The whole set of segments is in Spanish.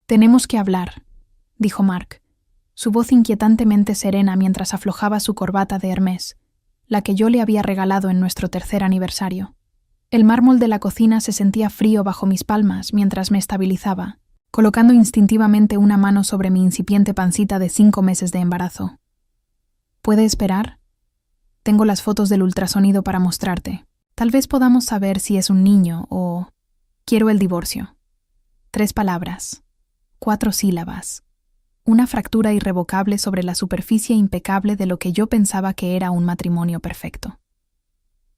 Tenemos que hablar, dijo Mark, su voz inquietantemente serena mientras aflojaba su corbata de Hermès, la que yo le había regalado en nuestro 3er aniversario. El mármol de la cocina se sentía frío bajo mis palmas mientras me estabilizaba, colocando instintivamente una mano sobre mi incipiente pancita de 5 meses de embarazo. ¿Puede esperar? Tengo las fotos del ultrasonido para mostrarte. Tal vez podamos saber si es un niño o... Quiero el divorcio. 3 palabras. 4 sílabas. Una fractura irrevocable sobre la superficie impecable de lo que yo pensaba que era un matrimonio perfecto.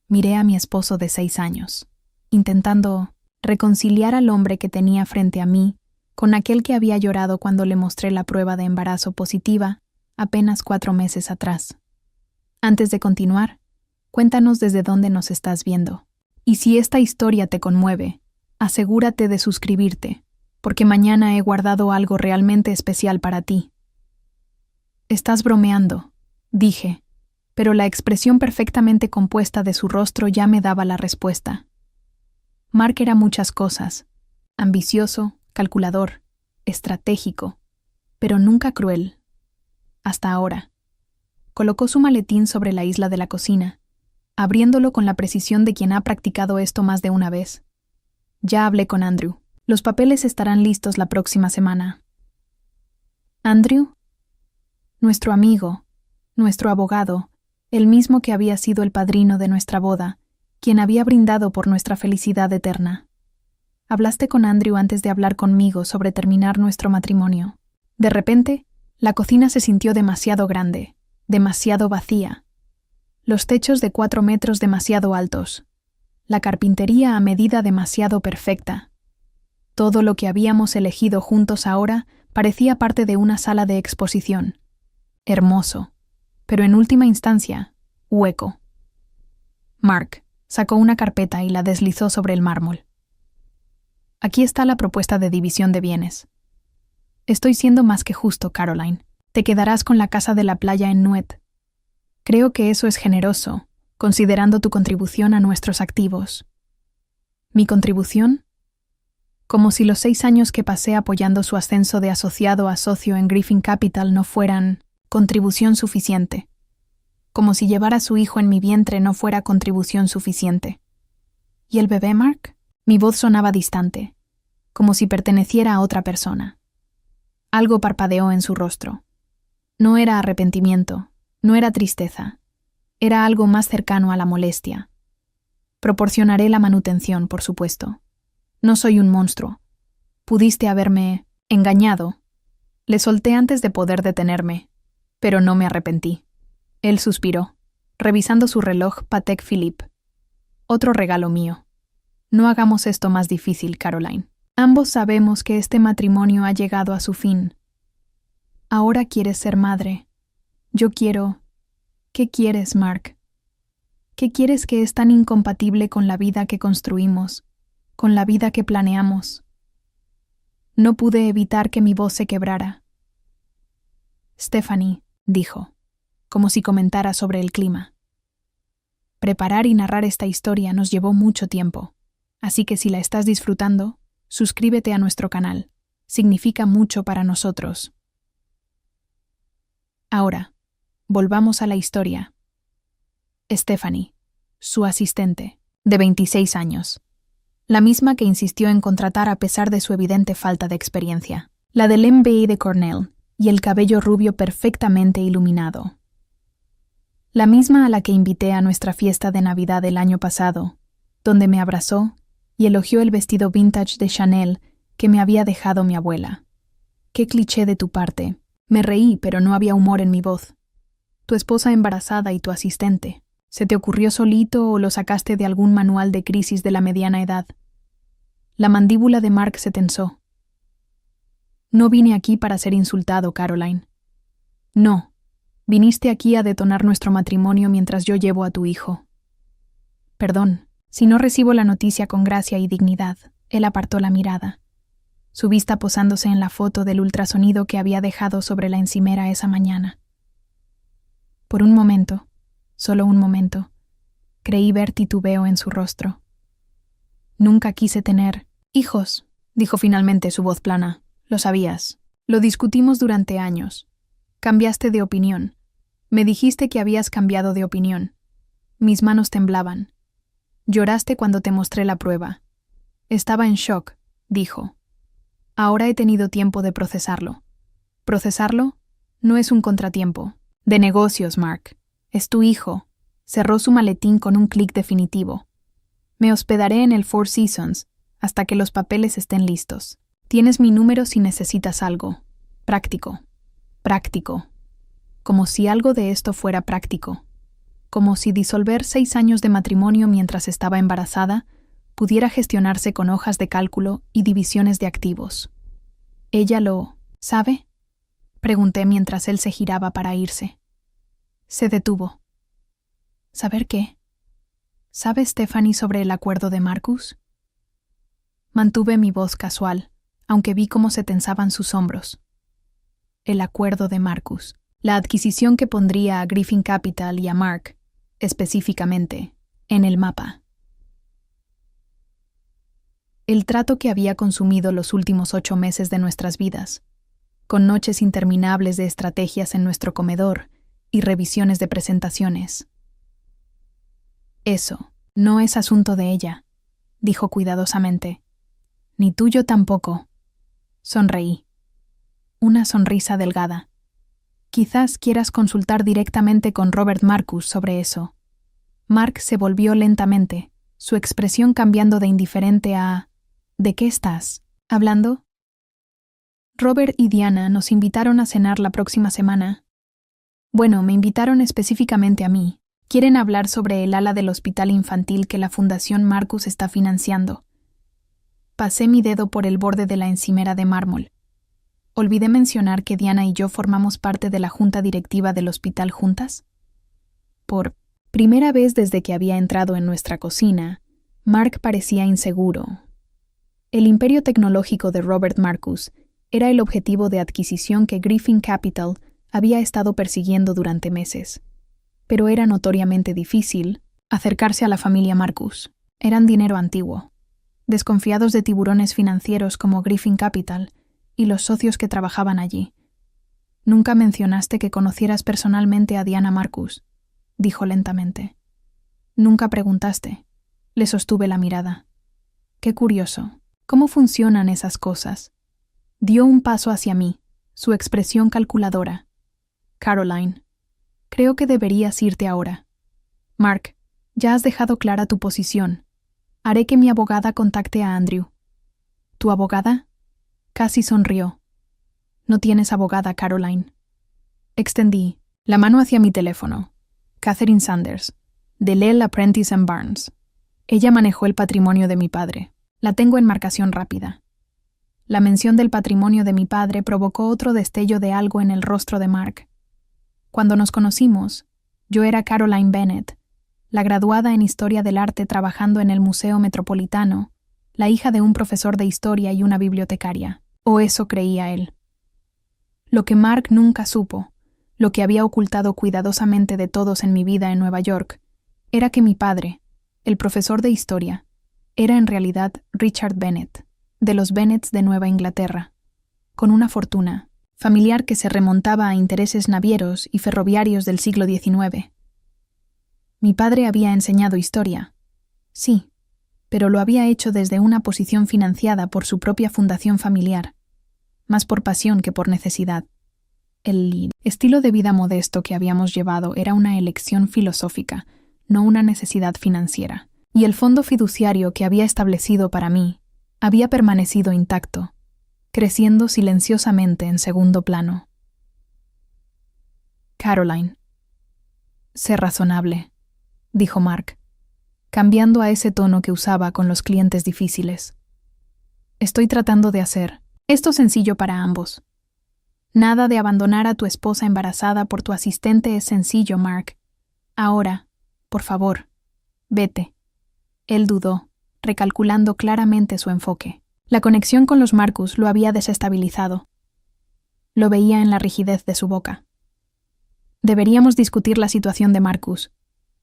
Miré a mi esposo de 6 años, intentando reconciliar al hombre que tenía frente a mí con aquel que había llorado cuando le mostré la prueba de embarazo positiva apenas 4 meses atrás. Antes de continuar, cuéntanos desde dónde nos estás viendo. Y si esta historia te conmueve, asegúrate de suscribirte, porque mañana he guardado algo realmente especial para ti. Estás bromeando, dije, pero la expresión perfectamente compuesta de su rostro ya me daba la respuesta. Mark era muchas cosas: ambicioso, calculador, estratégico, pero nunca cruel. Hasta ahora. Colocó su maletín sobre la isla de la cocina, abriéndolo con la precisión de quien ha practicado esto más de una vez. Ya hablé con Andrew. Los papeles estarán listos la próxima semana. ¿Andrew? Nuestro amigo, nuestro abogado, el mismo que había sido el padrino de nuestra boda, quien había brindado por nuestra felicidad eterna. Hablaste con Andrew antes de hablar conmigo sobre terminar nuestro matrimonio. De repente, la cocina se sintió demasiado grande, demasiado vacía. Los techos de 4 metros demasiado altos. La carpintería a medida demasiado perfecta. Todo lo que habíamos elegido juntos ahora parecía parte de una sala de exposición. Hermoso, pero en última instancia, hueco. Mark sacó una carpeta y la deslizó sobre el mármol. Aquí está la propuesta de división de bienes. Estoy siendo más que justo, Caroline. Te quedarás con la casa de la playa en Nuet. Creo que eso es generoso, considerando tu contribución a nuestros activos. ¿Mi contribución? Como si los 6 años que pasé apoyando su ascenso de asociado a socio en Griffin Capital no fueran contribución suficiente. Como si llevar a su hijo en mi vientre no fuera contribución suficiente. ¿Y el bebé, Mark? Mi voz sonaba distante, como si perteneciera a otra persona. Algo parpadeó en su rostro. No era arrepentimiento, no era tristeza. Era algo más cercano a la molestia. Proporcionaré la manutención, por supuesto. No soy un monstruo. Pudiste haberme engañado. Le solté antes de poder detenerme, pero no me arrepentí. Él suspiró, revisando su reloj Patek Philippe. Otro regalo mío. No hagamos esto más difícil, Caroline. Ambos sabemos que este matrimonio ha llegado a su fin. Ahora quieres ser madre. Yo quiero... ¿Qué quieres, Mark? ¿Qué quieres que es tan incompatible con la vida que construimos, con la vida que planeamos? No pude evitar que mi voz se quebrara. Stephanie, dijo, como si comentara sobre el clima. Preparar y narrar esta historia nos llevó mucho tiempo, así que si la estás disfrutando, suscríbete a nuestro canal. Significa mucho para nosotros. Ahora, volvamos a la historia. Stephanie, su asistente, de 26 años. La misma que insistió en contratar a pesar de su evidente falta de experiencia. La del MBA de Cornell y el cabello rubio perfectamente iluminado. La misma a la que invité a nuestra fiesta de Navidad el año pasado, donde me abrazó y elogió el vestido vintage de Chanel que me había dejado mi abuela. Qué cliché de tu parte. Me reí, pero no había humor en mi voz. Tu esposa embarazada y tu asistente. ¿Se te ocurrió solito o lo sacaste de algún manual de crisis de la mediana edad? La mandíbula de Mark se tensó. No vine aquí para ser insultado, Caroline. No, viniste aquí a detonar nuestro matrimonio mientras yo llevo a tu hijo. Perdón, si no recibo la noticia con gracia y dignidad. Él apartó la mirada, su vista posándose en la foto del ultrasonido que había dejado sobre la encimera esa mañana. Por un momento, solo un momento, creí ver titubeo en su rostro. Nunca quise tener hijos, dijo finalmente su voz plana. Lo sabías. Lo discutimos durante años. Cambiaste de opinión. Me dijiste que habías cambiado de opinión. Mis manos temblaban. Lloraste cuando te mostré la prueba. Estaba en shock, dijo. Ahora he tenido tiempo de procesarlo. ¿Procesarlo? No es un contratiempo. De negocios, Mark. Es tu hijo. Cerró su maletín con un clic definitivo. Me hospedaré en el Four Seasons hasta que los papeles estén listos. Tienes mi número si necesitas algo. Práctico. Práctico. Como si algo de esto fuera práctico. Como si disolver 6 años de matrimonio mientras estaba embarazada pudiera gestionarse con hojas de cálculo y divisiones de activos. ¿Ella lo sabe? Pregunté mientras él se giraba para irse. Se detuvo. ¿Saber qué? ¿Sabe Stephanie sobre el acuerdo de Marcus? Mantuve mi voz casual, aunque vi cómo se tensaban sus hombros. El acuerdo de Marcus, la adquisición que pondría a Griffin Capital y a Mark, específicamente, en el mapa. El trato que había consumido los últimos 8 meses de nuestras vidas, con noches interminables de estrategias en nuestro comedor y revisiones de presentaciones. Eso no es asunto de ella, dijo cuidadosamente. Ni tuyo tampoco. Sonreí. Una sonrisa delgada. Quizás quieras consultar directamente con Robert Marcus sobre eso. Mark se volvió lentamente, su expresión cambiando de indiferente a ¿de qué estás hablando? Robert y Diana nos invitaron a cenar la próxima semana. Bueno, me invitaron específicamente a mí. Quieren hablar sobre el ala del hospital infantil que la Fundación Marcus está financiando. Pasé mi dedo por el borde de la encimera de mármol. ¿Olvidé mencionar que Diana y yo formamos parte de la junta directiva del hospital juntas? Por primera vez desde que había entrado en nuestra cocina, Mark parecía inseguro. El imperio tecnológico de Robert Marcus era el objetivo de adquisición que Griffin Capital había estado persiguiendo durante meses. Pero era notoriamente difícil acercarse a la familia Marcus. Eran dinero antiguo, desconfiados de tiburones financieros como Griffin Capital y los socios que trabajaban allí. Nunca mencionaste que conocieras personalmente a Diana Marcus, dijo lentamente. Nunca preguntaste. Le sostuve la mirada. Qué curioso. ¿Cómo funcionan esas cosas? Dio un paso hacia mí, su expresión calculadora. Caroline, creo que deberías irte ahora. Mark, ya has dejado clara tu posición. Haré que mi abogada contacte a Andrew. ¿Tu abogada? Casi sonrió. No tienes abogada, Caroline. Extendí la mano hacia mi teléfono. Catherine Sanders, de Lell Apprentice & Barnes. Ella manejó el patrimonio de mi padre. La tengo en marcación rápida. La mención del patrimonio de mi padre provocó otro destello de algo en el rostro de Mark. Cuando nos conocimos, yo era Caroline Bennett, la graduada en Historia del Arte trabajando en el Museo Metropolitano, la hija de un profesor de historia y una bibliotecaria. O eso creía él. Lo que Mark nunca supo, lo que había ocultado cuidadosamente de todos en mi vida en Nueva York, era que mi padre, el profesor de historia, era en realidad Richard Bennett, de los Bennetts de Nueva Inglaterra, con una fortuna familiar que se remontaba a intereses navieros y ferroviarios del siglo XIX. Mi padre había enseñado historia, sí, pero lo había hecho desde una posición financiada por su propia fundación familiar, más por pasión que por necesidad. El estilo de vida modesto que habíamos llevado era una elección filosófica, no una necesidad financiera, y el fondo fiduciario que había establecido para mí había permanecido intacto, creciendo silenciosamente en segundo plano. Caroline. Sé razonable, dijo Mark, cambiando a ese tono que usaba con los clientes difíciles. Estoy tratando de hacer esto sencillo para ambos. Nada de abandonar a tu esposa embarazada por tu asistente es sencillo, Mark. Ahora, por favor, vete. Él dudó, recalculando claramente su enfoque. La conexión con los Marcus lo había desestabilizado. Lo veía en la rigidez de su boca. Deberíamos discutir la situación de Marcus,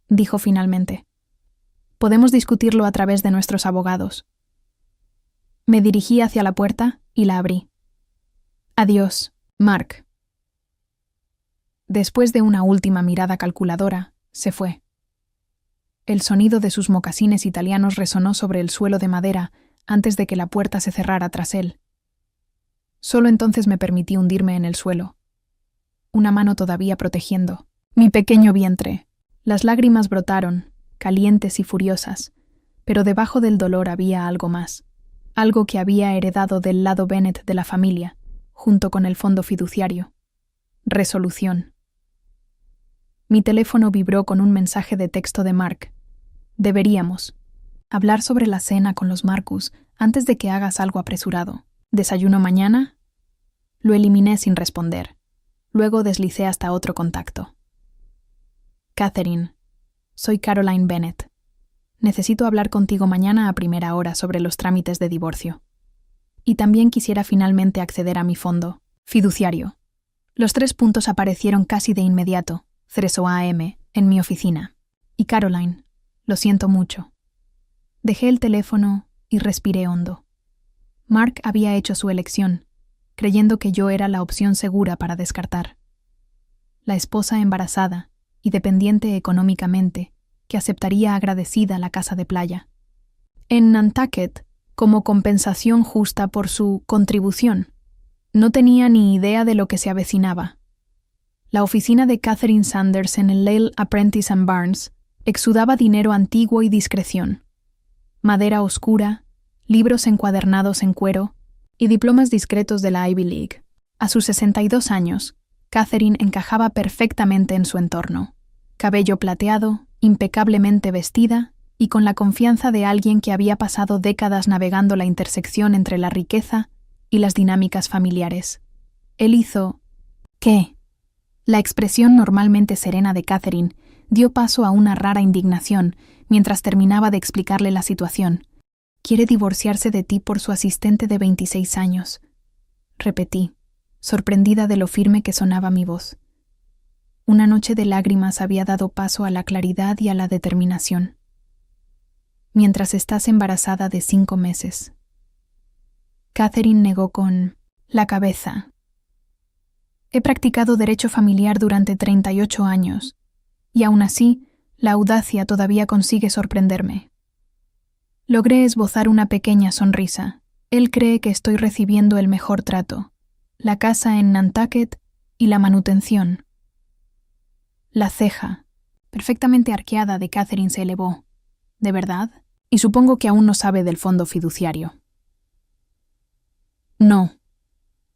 dijo finalmente. Podemos discutirlo a través de nuestros abogados. Me dirigí hacia la puerta y la abrí. Adiós, Mark. Después de una última mirada calculadora, se fue. El sonido de sus mocasines italianos resonó sobre el suelo de madera antes de que la puerta se cerrara tras él. Solo entonces me permití hundirme en el suelo, una mano todavía protegiendo mi pequeño vientre. Las lágrimas brotaron, calientes y furiosas, pero debajo del dolor había algo más, algo que había heredado del lado Bennett de la familia, junto con el fondo fiduciario. Resolución. Mi teléfono vibró con un mensaje de texto de Mark. Deberíamos hablar sobre la cena con los Marcus antes de que hagas algo apresurado. ¿Desayuno mañana? Lo eliminé sin responder. Luego deslicé hasta otro contacto. Catherine, soy Caroline Bennett. Necesito hablar contigo mañana a primera hora sobre los trámites de divorcio. Y también quisiera finalmente acceder a mi fondo fiduciario. Los 3 puntos aparecieron casi de inmediato, 3 a.m., en mi oficina. Y Caroline, lo siento mucho. Dejé el teléfono y respiré hondo. Mark había hecho su elección, creyendo que yo era la opción segura para descartar. La esposa embarazada y dependiente económicamente, que aceptaría agradecida la casa de playa. En Nantucket, como compensación justa por su contribución. No tenía ni idea de lo que se avecinaba. La oficina de Catherine Sanders en el Lale Apprentice and Barnes exudaba dinero antiguo y discreción. Madera oscura, libros encuadernados en cuero y diplomas discretos de la Ivy League. A sus 62 años, Catherine encajaba perfectamente en su entorno. Cabello plateado, impecablemente vestida y con la confianza de alguien que había pasado décadas navegando la intersección entre la riqueza y las dinámicas familiares. Él hizo... ¿Qué? La expresión normalmente serena de Catherine dio paso a una rara indignación mientras terminaba de explicarle la situación. Quiere divorciarse de ti por su asistente de 26 años. Repetí, sorprendida de lo firme que sonaba mi voz. Una noche de lágrimas había dado paso a la claridad y a la determinación. Mientras estás embarazada de 5 meses. Catherine negó con la cabeza. He practicado derecho familiar durante 38 años, y aún así, la audacia todavía consigue sorprenderme. Logré esbozar una pequeña sonrisa. Él cree que estoy recibiendo el mejor trato, la casa en Nantucket y la manutención. La ceja, perfectamente arqueada de Catherine, se elevó. ¿De verdad? Y supongo que aún no sabe del fondo fiduciario. No.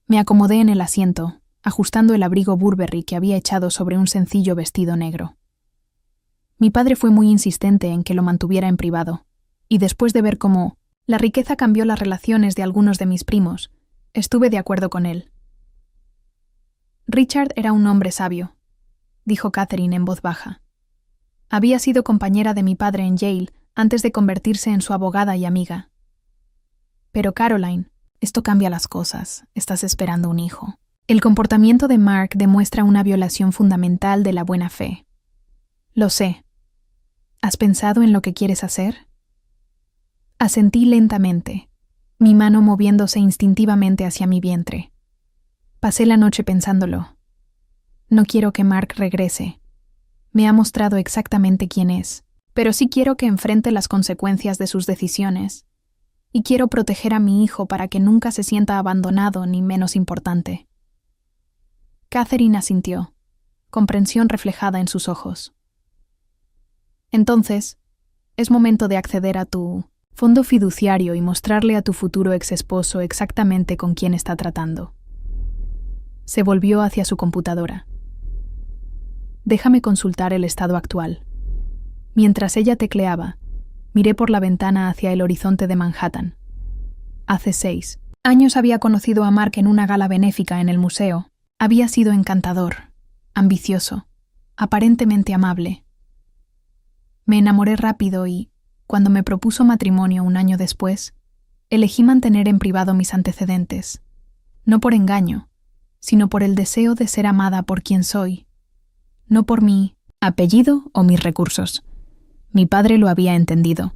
Me acomodé en el asiento, ajustando el abrigo Burberry que había echado sobre un sencillo vestido negro. Mi padre fue muy insistente en que lo mantuviera en privado, y después de ver cómo la riqueza cambió las relaciones de algunos de mis primos, estuve de acuerdo con él. Richard era un hombre sabio, dijo Catherine en voz baja. Había sido compañera de mi padre en Yale antes de convertirse en su abogada y amiga. Pero Caroline, esto cambia las cosas. Estás esperando un hijo. El comportamiento de Mark demuestra una violación fundamental de la buena fe. Lo sé. ¿Has pensado en lo que quieres hacer? Asentí lentamente, mi mano moviéndose instintivamente hacia mi vientre. Pasé la noche pensándolo. No quiero que Mark regrese. Me ha mostrado exactamente quién es, pero sí quiero que enfrente las consecuencias de sus decisiones. Y quiero proteger a mi hijo para que nunca se sienta abandonado ni menos importante. Catherine asintió, comprensión reflejada en sus ojos. Entonces, es momento de acceder a tu fondo fiduciario y mostrarle a tu futuro exesposo exactamente con quién está tratando. Se volvió hacia su computadora. Déjame consultar el estado actual. Mientras ella tecleaba, miré por la ventana hacia el horizonte de Manhattan. Hace 6 años había conocido a Mark en una gala benéfica en el museo. Había sido encantador, ambicioso, aparentemente amable. Me enamoré rápido y, cuando me propuso matrimonio un año después, elegí mantener en privado mis antecedentes, no por engaño, sino por el deseo de ser amada por quien soy, no por mi apellido o mis recursos. Mi padre lo había entendido.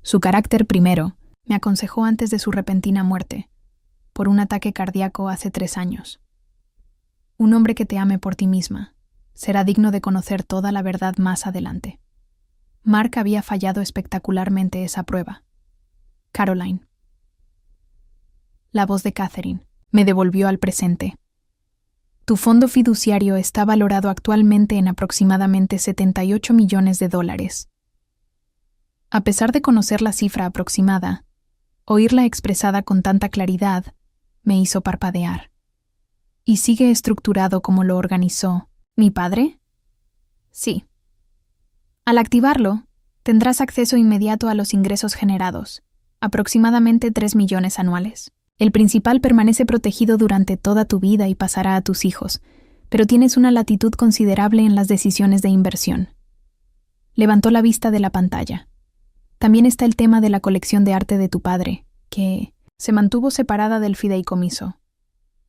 Su carácter primero, me aconsejó antes de su repentina muerte. por un ataque cardíaco hace 3 años. Un hombre que te ame por ti misma será digno de conocer toda la verdad más adelante. Mark había fallado espectacularmente esa prueba. Caroline. La voz de Catherine me devolvió al presente. Tu fondo fiduciario está valorado actualmente en aproximadamente $78 millones. A pesar de conocer la cifra aproximada, oírla expresada con tanta claridad me hizo parpadear. ¿Y sigue estructurado como lo organizó mi padre? Sí. Al activarlo, tendrás acceso inmediato a los ingresos generados, aproximadamente 3 millones anuales. El principal permanece protegido durante toda tu vida y pasará a tus hijos, pero tienes una latitud considerable en las decisiones de inversión. Levantó la vista de la pantalla. También está el tema de la colección de arte de tu padre, que se mantuvo separada del fideicomiso.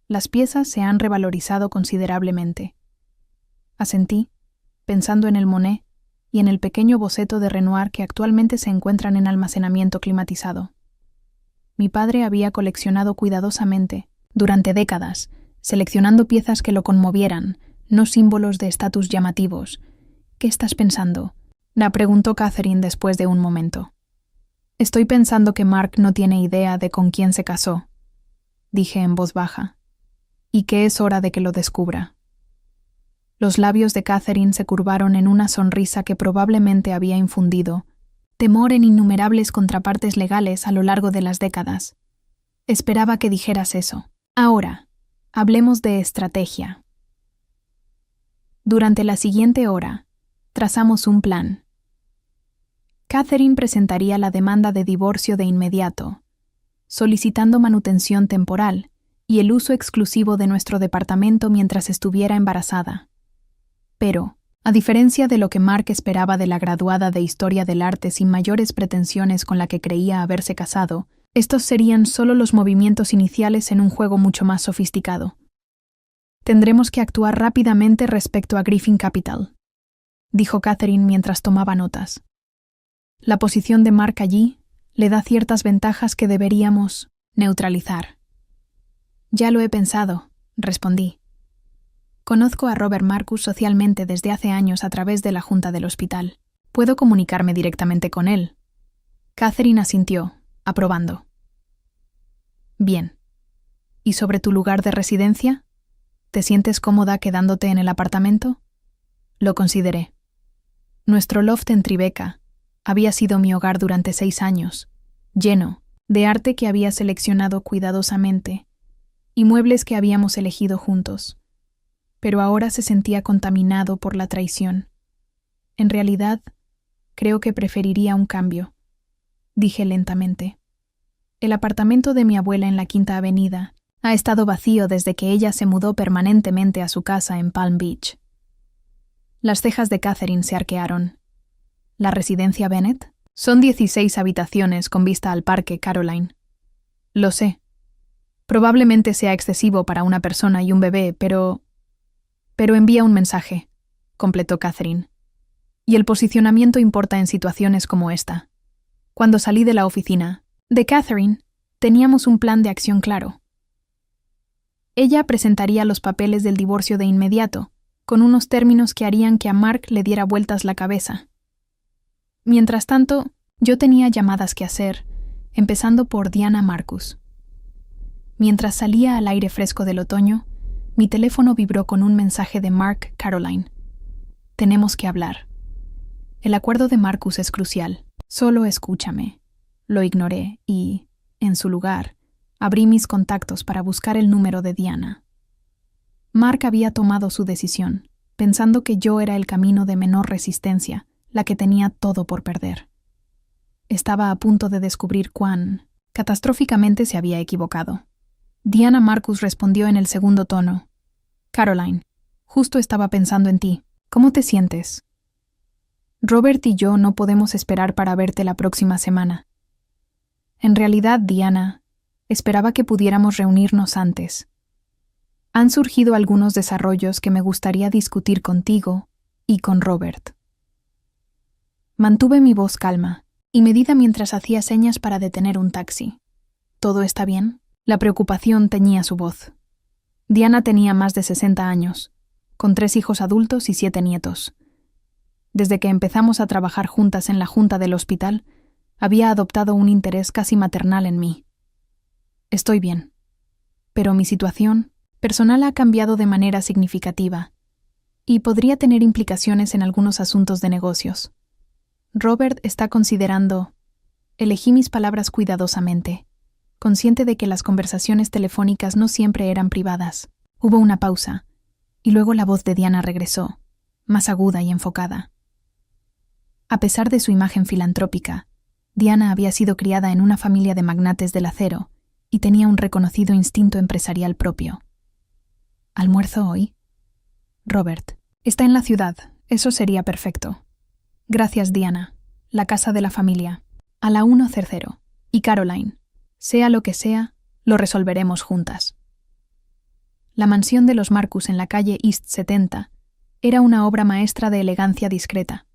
Las piezas se han revalorizado considerablemente. Asentí, pensando en el Monet y en el pequeño boceto de Renoir que actualmente se encuentran en almacenamiento climatizado. Mi padre había coleccionado cuidadosamente, durante décadas, seleccionando piezas que lo conmovieran, no símbolos de estatus llamativos. ¿Qué estás pensando?, la preguntó Catherine después de un momento. Estoy pensando que Mark no tiene idea de con quién se casó, dije en voz baja, y que es hora de que lo descubra. Los labios de Catherine se curvaron en una sonrisa que probablemente había infundido temor en innumerables contrapartes legales a lo largo de las décadas. Esperaba que dijeras eso. Ahora, hablemos de estrategia. Durante la siguiente hora, trazamos un plan. Catherine presentaría la demanda de divorcio de inmediato, solicitando manutención temporal y el uso exclusivo de nuestro departamento mientras estuviera embarazada. Pero, a diferencia de lo que Mark esperaba de la graduada de Historia del Arte sin mayores pretensiones con la que creía haberse casado, estos serían solo los movimientos iniciales en un juego mucho más sofisticado. Tendremos que actuar rápidamente respecto a Griffin Capital, dijo Catherine mientras tomaba notas. La posición de Mark allí le da ciertas ventajas que deberíamos neutralizar. Ya lo he pensado, respondí. Conozco a Robert Marcus socialmente desde hace años a través de la junta del hospital. Puedo comunicarme directamente con él. Catherine asintió, aprobando. Bien. ¿Y sobre tu lugar de residencia? ¿Te sientes cómoda quedándote en el apartamento? Lo consideré. Nuestro loft en Tribeca había sido mi hogar durante 6 años, lleno de arte que había seleccionado cuidadosamente y muebles que habíamos elegido juntos. Pero ahora se sentía contaminado por la traición. En realidad, creo que preferiría un cambio, dije lentamente. El apartamento de mi abuela en la Quinta Avenida ha estado vacío desde que ella se mudó permanentemente a su casa en Palm Beach. Las cejas de Catherine se arquearon. ¿La residencia Bennett? Son 16 habitaciones con vista al parque, Caroline. Lo sé. Probablemente sea excesivo para una persona y un bebé, pero envía un mensaje, completó Catherine. Y el posicionamiento importa en situaciones como esta. Cuando salí de la oficina de Catherine, teníamos un plan de acción claro. Ella presentaría los papeles del divorcio de inmediato, con unos términos que harían que a Mark le diera vueltas la cabeza. Mientras tanto, yo tenía llamadas que hacer, empezando por Diana Marcus. Mientras salía al aire fresco del otoño, mi teléfono vibró con un mensaje de Mark Caroline. Tenemos que hablar. El acuerdo de Marcus es crucial. Solo escúchame. Lo ignoré y, en su lugar, abrí mis contactos para buscar el número de Diana. Mark había tomado su decisión, pensando que yo era el camino de menor resistencia, la que tenía todo por perder. Estaba a punto de descubrir cuán catastróficamente se había equivocado. Diana Marcus respondió en el segundo tono. Caroline, justo estaba pensando en ti. ¿Cómo te sientes? Robert y yo no podemos esperar para verte la próxima semana. En realidad, Diana, esperaba que pudiéramos reunirnos antes. Han surgido algunos desarrollos que me gustaría discutir contigo y con Robert. Mantuve mi voz calma y medida mientras hacía señas para detener un taxi. ¿Todo está bien? La preocupación teñía su voz. Diana tenía más de 60 años, con 3 hijos adultos y 7 nietos. Desde que empezamos a trabajar juntas en la junta del hospital, había adoptado un interés casi maternal en mí. Estoy bien, pero mi situación personal ha cambiado de manera significativa y podría tener implicaciones en algunos asuntos de negocios. Robert está considerando... Elegí mis palabras cuidadosamente, consciente de que las conversaciones telefónicas no siempre eran privadas. Hubo una pausa, y luego la voz de Diana regresó, más aguda y enfocada. A pesar de su imagen filantrópica, Diana había sido criada en una familia de magnates del acero y tenía un reconocido instinto empresarial propio. ¿Almuerzo hoy? Robert, está en la ciudad, eso sería perfecto. Gracias, Diana. La casa de la familia. A la 1:00. Y Caroline, sea lo que sea, lo resolveremos juntas. La mansión de los Marcus en la calle East 70 era una obra maestra de elegancia discreta.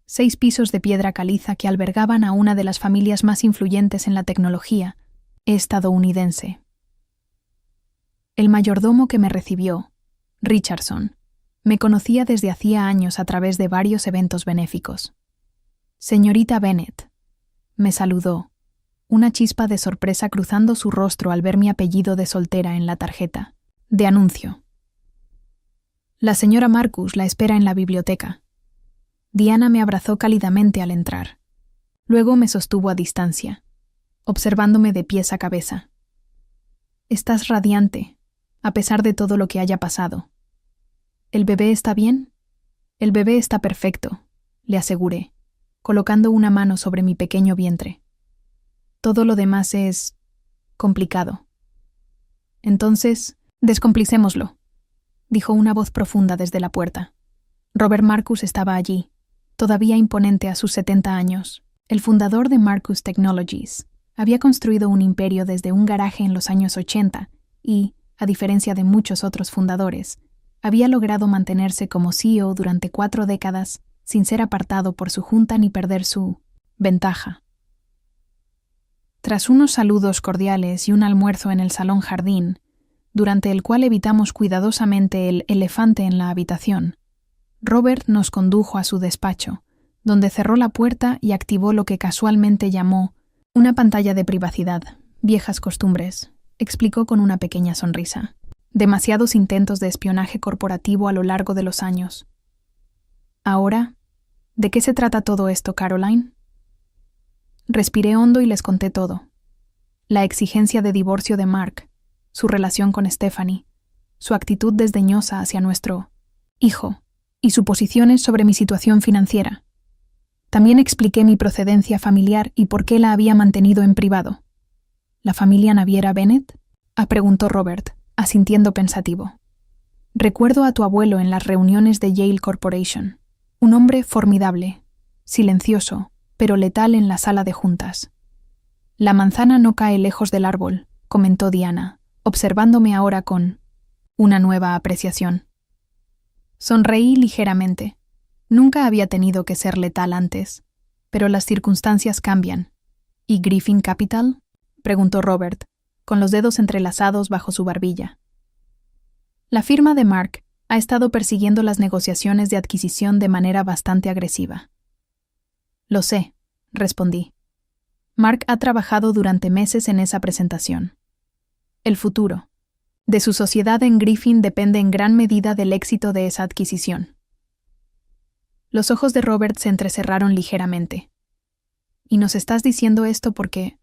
6 pisos de piedra caliza que albergaban a una de las familias más influyentes en la tecnología estadounidense. El mayordomo que me recibió, Richardson, me conocía desde hacía años a través de varios eventos benéficos. Señorita Bennett, me saludó, una chispa de sorpresa cruzando su rostro al ver mi apellido de soltera en la tarjeta de anuncio. La señora Marcus la espera en la biblioteca. Diana me abrazó cálidamente al entrar. Luego me sostuvo a distancia, observándome de pies a cabeza. Estás radiante, a pesar de todo lo que haya pasado. ¿El bebé está bien? El bebé está perfecto, le aseguré, colocando una mano sobre mi pequeño vientre. Todo lo demás es... complicado. Entonces, descomplicémoslo, dijo una voz profunda desde la puerta. Robert Marcus estaba allí, todavía imponente a sus 70 años. El fundador de Marcus Technologies había construido un imperio desde un garaje en los años 80 y, a diferencia de muchos otros fundadores, había logrado mantenerse como CEO durante 4 décadas sin ser apartado por su junta ni perder su ventaja. Tras unos saludos cordiales y un almuerzo en el salón jardín, durante el cual evitamos cuidadosamente el elefante en la habitación, Robert nos condujo a su despacho, donde cerró la puerta y activó lo que casualmente llamó una pantalla de privacidad. Viejas costumbres, explicó con una pequeña sonrisa. Demasiados intentos de espionaje corporativo a lo largo de los años. Ahora, ¿de qué se trata todo esto, Caroline? Respiré hondo y les conté todo. La exigencia de divorcio de Mark, su relación con Stephanie, su actitud desdeñosa hacia nuestro hijo y suposiciones sobre mi situación financiera. También expliqué mi procedencia familiar y por qué la había mantenido en privado. ¿La familia naviera Bennett? Preguntó Robert, asintiendo pensativo. Recuerdo a tu abuelo en las reuniones de Yale Corporation. Un hombre formidable, silencioso, pero letal en la sala de juntas. La manzana no cae lejos del árbol, comentó Diana, observándome ahora con una nueva apreciación. Sonreí ligeramente. Nunca había tenido que ser letal antes, pero las circunstancias cambian. ¿Y Griffin Capital? Preguntó Robert, con los dedos entrelazados bajo su barbilla. La firma de Mark ha estado persiguiendo las negociaciones de adquisición de manera bastante agresiva. Lo sé, respondí. Mark ha trabajado durante meses en esa presentación. El futuro de su sociedad en Griffin depende en gran medida del éxito de esa adquisición. Los ojos de Robert se entrecerraron ligeramente. ¿Y nos estás diciendo esto porque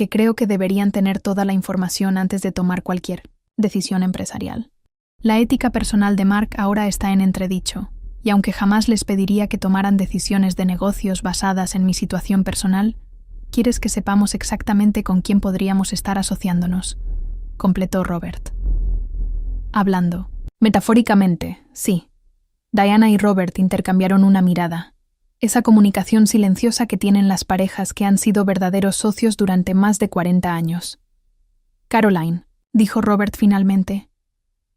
creo que deberían tener toda la información antes de tomar cualquier decisión empresarial? La ética personal de Mark ahora está en entredicho, y aunque jamás les pediría que tomaran decisiones de negocios basadas en mi situación personal, quieres que sepamos exactamente con quién podríamos estar asociándonos, completó Robert. Hablando. Metafóricamente, sí. Diana y Robert intercambiaron una mirada. Esa comunicación silenciosa que tienen las parejas que han sido verdaderos socios durante más de 40 años. Caroline, dijo Robert finalmente.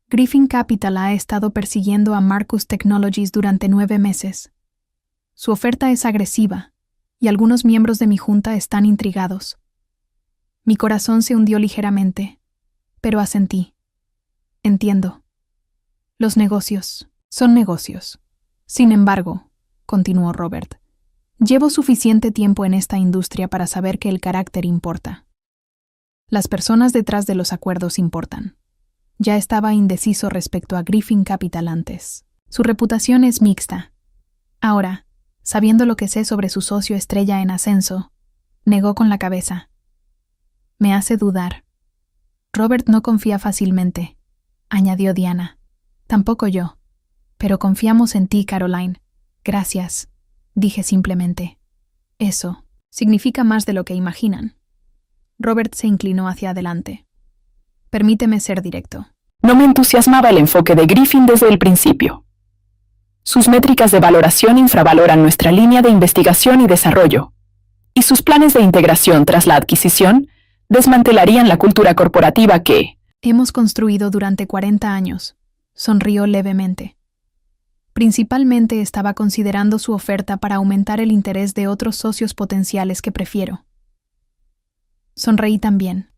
Griffin Capital ha estado persiguiendo a Marcus Technologies durante 9 meses. Su oferta es agresiva, y algunos miembros de mi junta están intrigados. Mi corazón se hundió ligeramente, pero asentí. Entiendo. Los negocios son negocios. Sin embargo, continuó Robert, llevo suficiente tiempo en esta industria para saber que el carácter importa. Las personas detrás de los acuerdos importan. Ya estaba indeciso respecto a Griffin Capital antes. Su reputación es mixta. Ahora, sabiendo lo que sé sobre su socio estrella en ascenso, negó con la cabeza. Me hace dudar. Robert no confía fácilmente, añadió Diana. Tampoco yo. Pero confiamos en ti, Caroline. Gracias, dije simplemente. Eso significa más de lo que imaginan. Robert se inclinó hacia adelante. Permíteme ser directo. No me entusiasmaba el enfoque de Griffin desde el principio. Sus métricas de valoración infravaloran nuestra línea de investigación y desarrollo, y sus planes de integración tras la adquisición desmantelarían la cultura corporativa que hemos construido durante 40 años. Sonrió levemente. Principalmente estaba considerando su oferta para aumentar el interés de otros socios potenciales que prefiero. Sonreí también.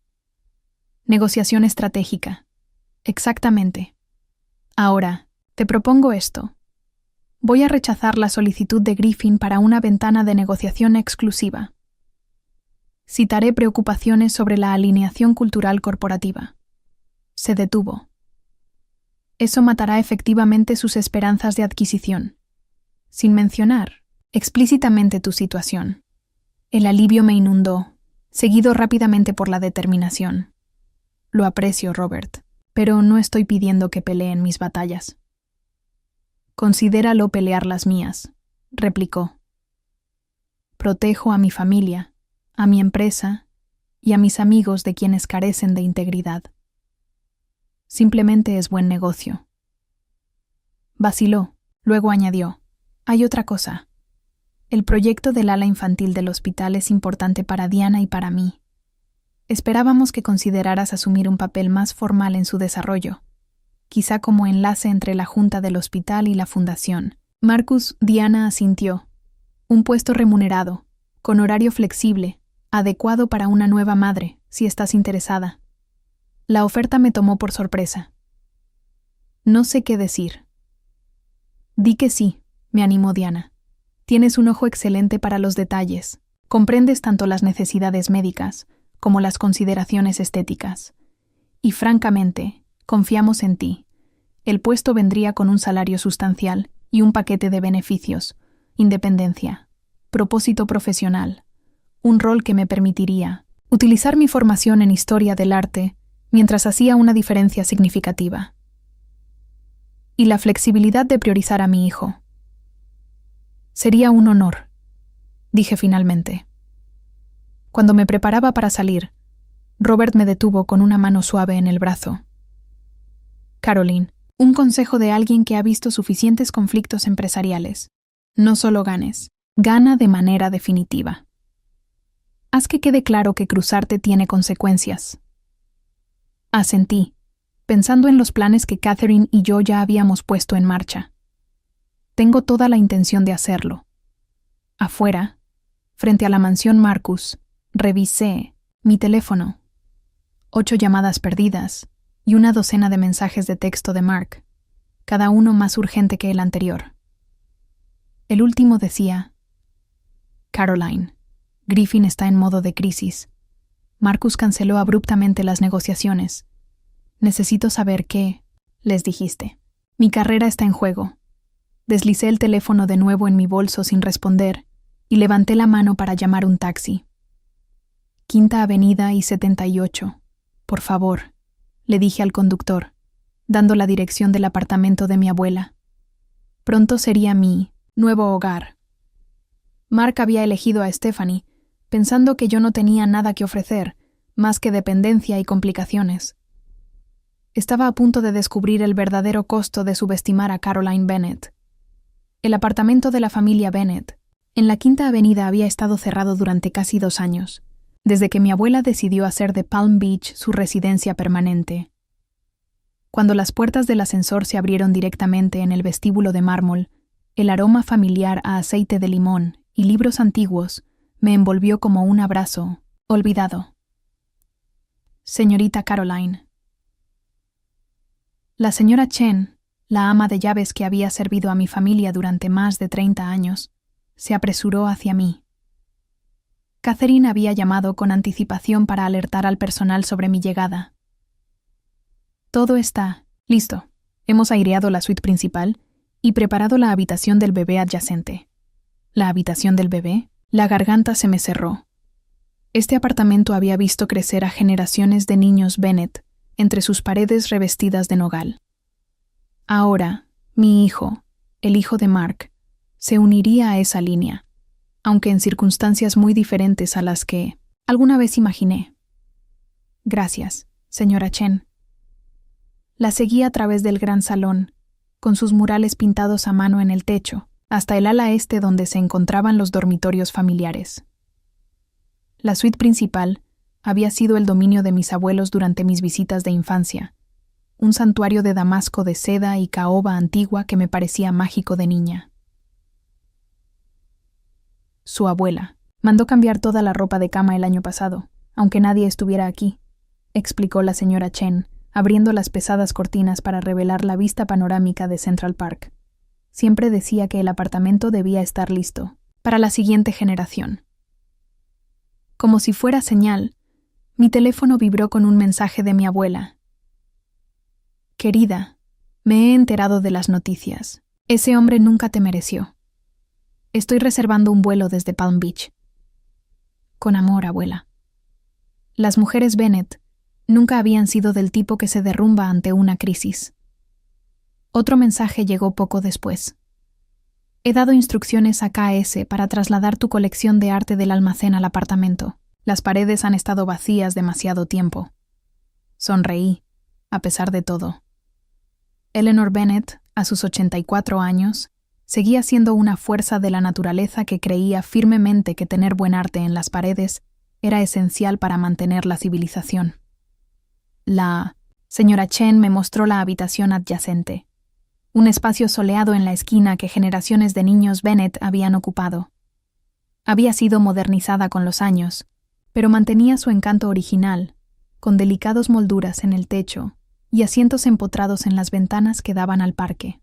Negociación estratégica. Exactamente. Ahora, te propongo esto. Voy a rechazar la solicitud de Griffin para una ventana de negociación exclusiva. Citaré preocupaciones sobre la alineación cultural corporativa. Se detuvo. Eso matará efectivamente sus esperanzas de adquisición. Sin mencionar explícitamente tu situación. El alivio me inundó, seguido rápidamente por la determinación. Lo aprecio, Robert, pero no estoy pidiendo que peleen mis batallas. Considéralo pelear las mías, replicó. Protejo a mi familia, a mi empresa y a mis amigos de quienes carecen de integridad. Simplemente es buen negocio. Vaciló, luego añadió, hay otra cosa. El proyecto del ala infantil del hospital es importante para Diana y para mí. Esperábamos que consideraras asumir un papel más formal en su desarrollo, quizá como enlace entre la junta del hospital y la fundación. Diana asintió. Un puesto remunerado, con horario flexible, adecuado para una nueva madre, si estás interesada. La oferta me tomó por sorpresa. No sé qué decir. Di que sí, me animó Diana. Tienes un ojo excelente para los detalles. Comprendes tanto las necesidades médicas como las consideraciones estéticas. Y francamente, confiamos en ti. El puesto vendría con un salario sustancial y un paquete de beneficios, independencia, propósito profesional, un rol que me permitiría utilizar mi formación en historia del arte mientras hacía una diferencia significativa. Y la flexibilidad de priorizar a mi hijo. Sería un honor, dije finalmente. Cuando me preparaba para salir, Robert me detuvo con una mano suave en el brazo. Caroline, un consejo de alguien que ha visto suficientes conflictos empresariales. No solo ganes, gana de manera definitiva. Haz que quede claro que cruzarte tiene consecuencias. Asentí, pensando en los planes que Catherine y yo ya habíamos puesto en marcha. Tengo toda la intención de hacerlo. Afuera, frente a la mansión Marcus, revisé mi teléfono. 8 llamadas perdidas y una docena de mensajes de texto de Mark, cada uno más urgente que el anterior. El último decía: Caroline, Griffin está en modo de crisis. Marcus canceló abruptamente las negociaciones. Necesito saber qué, les dijiste. Mi carrera está en juego. Deslicé el teléfono de nuevo en mi bolso sin responder y levanté la mano para llamar un taxi. Quinta Avenida y 78. Por favor, le dije al conductor, dando la dirección del apartamento de mi abuela. Pronto sería mi nuevo hogar. Mark había elegido a Stephanie, pensando que yo no tenía nada que ofrecer, más que dependencia y complicaciones. Estaba a punto de descubrir el verdadero costo de subestimar a Caroline Bennett. El apartamento de la familia Bennett, en la Quinta Avenida, había estado cerrado durante casi 2 años, desde que mi abuela decidió hacer de Palm Beach su residencia permanente. Cuando las puertas del ascensor se abrieron directamente en el vestíbulo de mármol, el aroma familiar a aceite de limón y libros antiguos me envolvió como un abrazo olvidado. Señorita Caroline. La señora Chen, la ama de llaves que había servido a mi familia durante más de 30 años, se apresuró hacia mí. Catherine había llamado con anticipación para alertar al personal sobre mi llegada. Todo está listo. Hemos aireado la suite principal y preparado la habitación del bebé adyacente. ¿La habitación del bebé? La garganta se me cerró. Este apartamento había visto crecer a generaciones de niños Bennett entre sus paredes revestidas de nogal. Ahora, mi hijo, el hijo de Mark, se uniría a esa línea, aunque en circunstancias muy diferentes a las que alguna vez imaginé. Gracias, señora Chen. La seguí a través del gran salón, con sus murales pintados a mano en el techo, hasta el ala este donde se encontraban los dormitorios familiares. La suite principal había sido el dominio de mis abuelos durante mis visitas de infancia, un santuario de damasco de seda y caoba antigua que me parecía mágico de niña. Su abuela mandó cambiar toda la ropa de cama el año pasado, aunque nadie estuviera aquí, explicó la señora Chen, abriendo las pesadas cortinas para revelar la vista panorámica de Central Park. Siempre decía que el apartamento debía estar listo para la siguiente generación. Como si fuera señal, mi teléfono vibró con un mensaje de mi abuela. Querida, me he enterado de las noticias. Ese hombre nunca te mereció. Estoy reservando un vuelo desde Palm Beach. Con amor, abuela. Las mujeres Bennett nunca habían sido del tipo que se derrumba ante una crisis. Otro mensaje llegó poco después. He dado instrucciones a KS para trasladar tu colección de arte del almacén al apartamento. Las paredes han estado vacías demasiado tiempo. Sonreí, a pesar de todo. Eleanor Bennett, a sus 84 años, seguía siendo una fuerza de la naturaleza que creía firmemente que tener buen arte en las paredes era esencial para mantener la civilización. La señora Chen me mostró la habitación adyacente, un espacio soleado en la esquina que generaciones de niños Bennett habían ocupado. Había sido modernizada con los años, pero mantenía su encanto original, con delicadas molduras en el techo y asientos empotrados en las ventanas que daban al parque.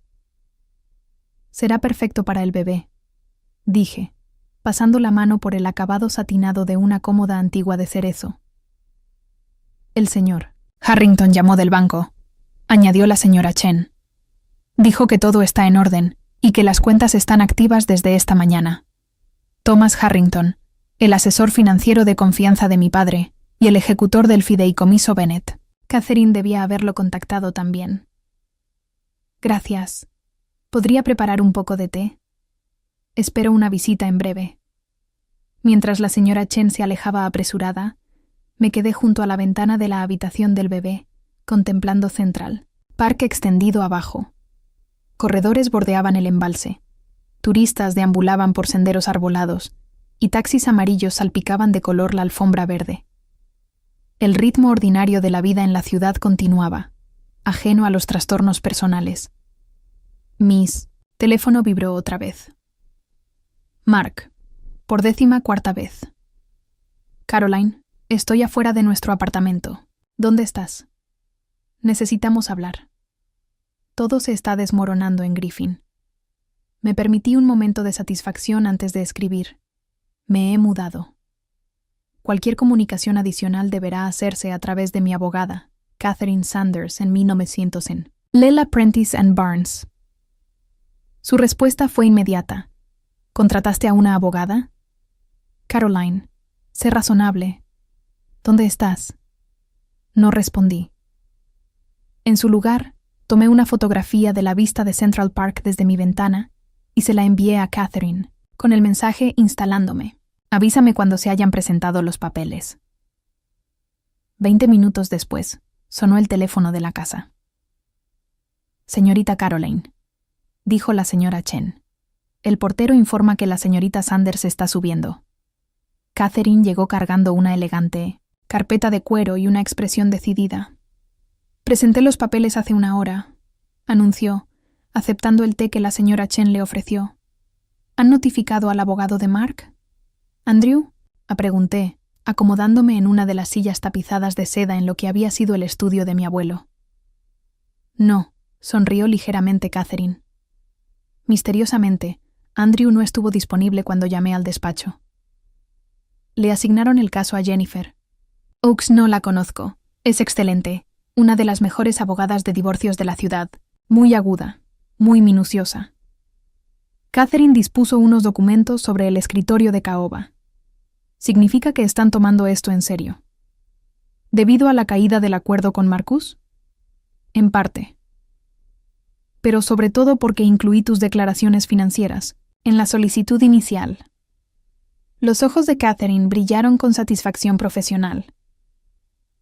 Será perfecto para el bebé, dije, pasando la mano por el acabado satinado de una cómoda antigua de cerezo. El señor Harrington llamó del banco, añadió la señora Chen. Dijo que todo está en orden y que las cuentas están activas desde esta mañana. Thomas Harrington, el asesor financiero de confianza de mi padre y el ejecutor del fideicomiso Bennett. Catherine debía haberlo contactado también. Gracias. ¿Podría preparar un poco de té? Espero una visita en breve. Mientras la señora Chen se alejaba apresurada, me quedé junto a la ventana de la habitación del bebé, contemplando Central, parque extendido abajo. Corredores bordeaban el embalse. Turistas deambulaban por senderos arbolados y taxis amarillos salpicaban de color la alfombra verde. El ritmo ordinario de la vida en la ciudad continuaba, ajeno a los trastornos personales. Teléfono vibró otra vez. Mark, por 14ª vez. Caroline, estoy afuera de nuestro apartamento. ¿Dónde estás? Necesitamos hablar. Todo se está desmoronando en Griffin. Me permití un momento de satisfacción antes de escribir. Me he mudado. Cualquier comunicación adicional deberá hacerse a través de mi abogada, Catherine Sanders, en 1900 en Lela Prentice and Barnes. Su respuesta fue inmediata. ¿Contrataste a una abogada? Caroline, sé razonable. ¿Dónde estás? No respondí. En su lugar, tomé una fotografía de la vista de Central Park desde mi ventana y se la envié a Catherine, con el mensaje instalándome. Avísame cuando se hayan presentado los papeles. 20 minutos después, sonó el teléfono de la casa. Señorita Caroline, dijo la señora Chen. El portero informa que la señorita Sanders está subiendo. Catherine llegó cargando una elegante carpeta de cuero y una expresión decidida. Presenté los papeles hace una hora, anunció, aceptando el té que la señora Chen le ofreció. ¿Han notificado al abogado de Mark? ¿Andrew? Pregunté, acomodándome en una de las sillas tapizadas de seda en lo que había sido el estudio de mi abuelo. No, sonrió ligeramente Catherine. Misteriosamente, Andrew no estuvo disponible cuando llamé al despacho. Le asignaron el caso a Jennifer. Oakes no la conozco. Es excelente, una de las mejores abogadas de divorcios de la ciudad, muy aguda, muy minuciosa. Catherine dispuso unos documentos sobre el escritorio de caoba. ¿Significa que están tomando esto en serio? ¿Debido a la caída del acuerdo con Marcus? En parte. Pero sobre todo porque incluí tus declaraciones financieras en la solicitud inicial. Los ojos de Catherine brillaron con satisfacción profesional.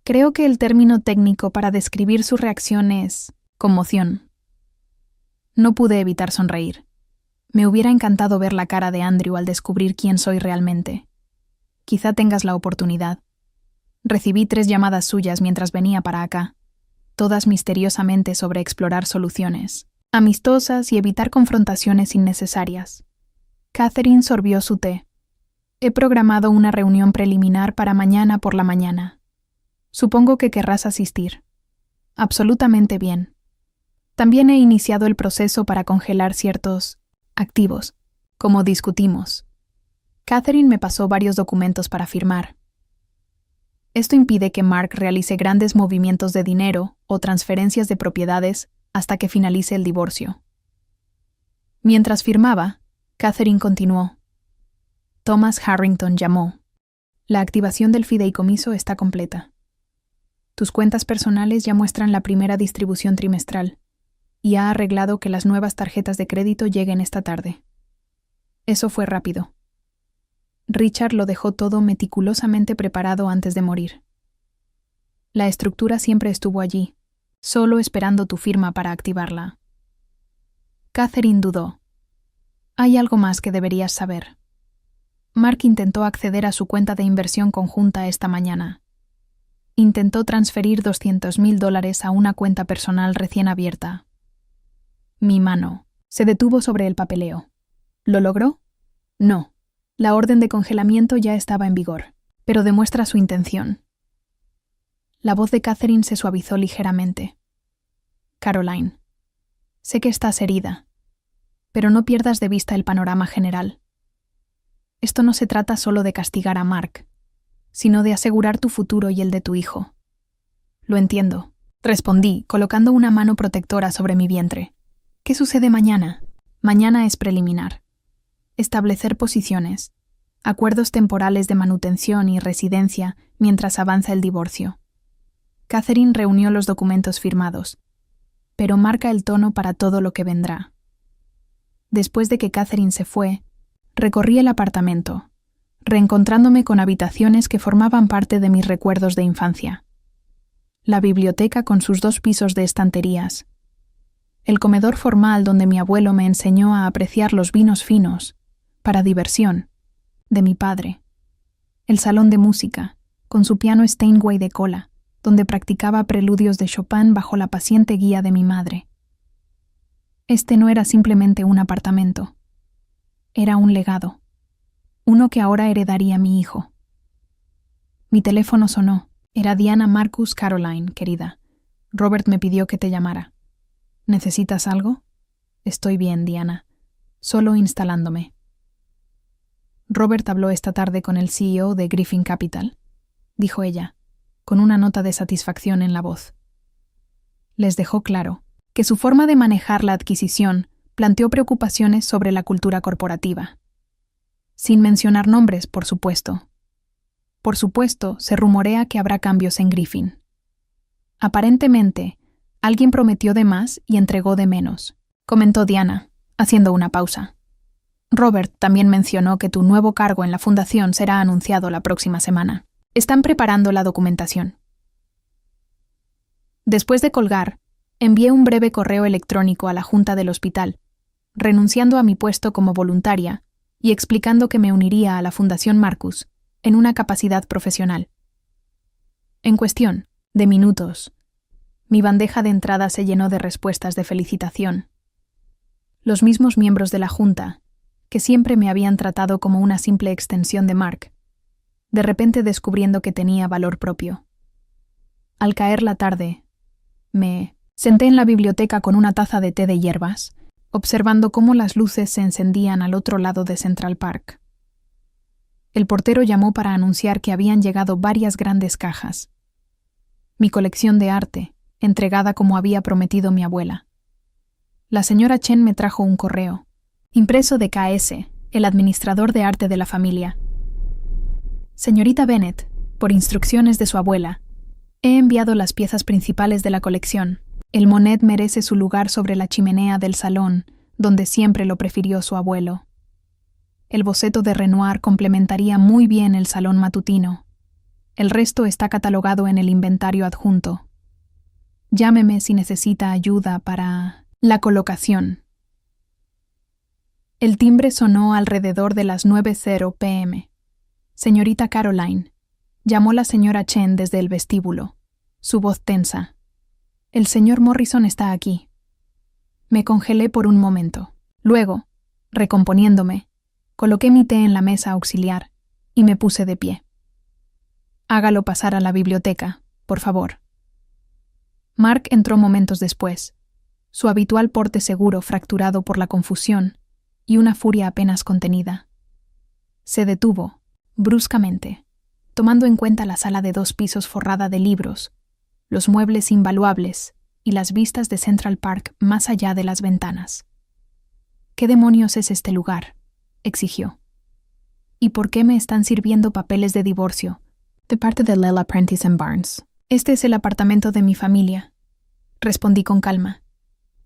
Creo que el término técnico para describir su reacción es conmoción. No pude evitar sonreír. Me hubiera encantado ver la cara de Andrew al descubrir quién soy realmente. Quizá tengas la oportunidad. Recibí 3 llamadas suyas mientras venía para acá, todas misteriosamente sobre explorar soluciones amistosas y evitar confrontaciones innecesarias. Catherine sorbió su té. He programado una reunión preliminar para mañana por la mañana. Supongo que querrás asistir. Absolutamente bien. También he iniciado el proceso para congelar ciertos activos, como discutimos. Catherine me pasó varios documentos para firmar. Esto impide que Mark realice grandes movimientos de dinero o transferencias de propiedades hasta que finalice el divorcio. Mientras firmaba, Catherine continuó. Thomas Harrington llamó. La activación del fideicomiso está completa. Tus cuentas personales ya muestran la primera distribución trimestral y ha arreglado que las nuevas tarjetas de crédito lleguen esta tarde. Eso fue rápido. Richard lo dejó todo meticulosamente preparado antes de morir. La estructura siempre estuvo allí, solo esperando tu firma para activarla. Catherine dudó. Hay algo más que deberías saber. Mark intentó acceder a su cuenta de inversión conjunta esta mañana. Intentó transferir $200,000 a una cuenta personal recién abierta. Mi mano se detuvo sobre el papeleo. ¿Lo logró? No. La orden de congelamiento ya estaba en vigor, pero demuestra su intención. La voz de Catherine se suavizó ligeramente. Caroline, sé que estás herida, pero no pierdas de vista el panorama general. Esto no se trata solo de castigar a Mark, sino de asegurar tu futuro y el de tu hijo. Lo entiendo, respondí, colocando una mano protectora sobre mi vientre. ¿Qué sucede mañana? Mañana es preliminar. Establecer posiciones, acuerdos temporales de manutención y residencia mientras avanza el divorcio. Catherine reunió los documentos firmados, pero marca el tono para todo lo que vendrá. Después de que Catherine se fue, recorrí el apartamento, reencontrándome con habitaciones que formaban parte de mis recuerdos de infancia. La biblioteca con sus 2 pisos de estanterías. El comedor formal donde mi abuelo me enseñó a apreciar los vinos finos, para diversión, de mi padre. El salón de música, con su piano Steinway de cola, donde practicaba preludios de Chopin bajo la paciente guía de mi madre. Este no era simplemente un apartamento. Era un legado. Uno que ahora heredaría mi hijo. Mi teléfono sonó. Era Diana Marcus Caroline, querida. Robert me pidió que te llamara. ¿Necesitas algo? Estoy bien, Diana. Solo instalándome. Robert habló esta tarde con el CEO de Griffin Capital, dijo ella, con una nota de satisfacción en la voz. Les dejó claro que su forma de manejar la adquisición planteó preocupaciones sobre la cultura corporativa. Sin mencionar nombres, por supuesto. Por supuesto, se rumorea que habrá cambios en Griffin. Aparentemente, alguien prometió de más y entregó de menos, comentó Diana, haciendo una pausa. Robert también mencionó que tu nuevo cargo en la fundación será anunciado la próxima semana. Están preparando la documentación. Después de colgar, envié un breve correo electrónico a la junta del hospital, renunciando a mi puesto como voluntaria y explicando que me uniría a la Fundación Marcus en una capacidad profesional. En cuestión de minutos, mi bandeja de entrada se llenó de respuestas de felicitación. Los mismos miembros de la junta, que siempre me habían tratado como una simple extensión de Mark, de repente descubriendo que tenía valor propio. Al caer la tarde, me senté en la biblioteca con una taza de té de hierbas, observando cómo las luces se encendían al otro lado de Central Park. El portero llamó para anunciar que habían llegado varias grandes cajas. Mi colección de arte, entregada como había prometido mi abuela. La señora Chen me trajo un correo, impreso de KS, el administrador de arte de la familia. Señorita Bennet, por instrucciones de su abuela, he enviado las piezas principales de la colección. El Monet merece su lugar sobre la chimenea del salón, donde siempre lo prefirió su abuelo. El boceto de Renoir complementaría muy bien el salón matutino. El resto está catalogado en el inventario adjunto. Llámeme si necesita ayuda para la colocación. El timbre sonó alrededor de las 9:00 p.m. Señorita Caroline, llamó la señora Chen desde el vestíbulo, su voz tensa. El señor Morrison está aquí. Me congelé por un momento. Luego, recomponiéndome, coloqué mi té en la mesa auxiliar y me puse de pie. Hágalo pasar a la biblioteca, por favor. Mark entró momentos después, su habitual porte seguro fracturado por la confusión y una furia apenas contenida. Se detuvo, bruscamente, tomando en cuenta la sala de 2 pisos forrada de libros, los muebles invaluables y las vistas de Central Park más allá de las ventanas. ¿Qué demonios es este lugar?, exigió. ¿Y por qué me están sirviendo papeles de divorcio, de parte de Lela Prentice & Barnes? Este es el apartamento de mi familia, respondí con calma.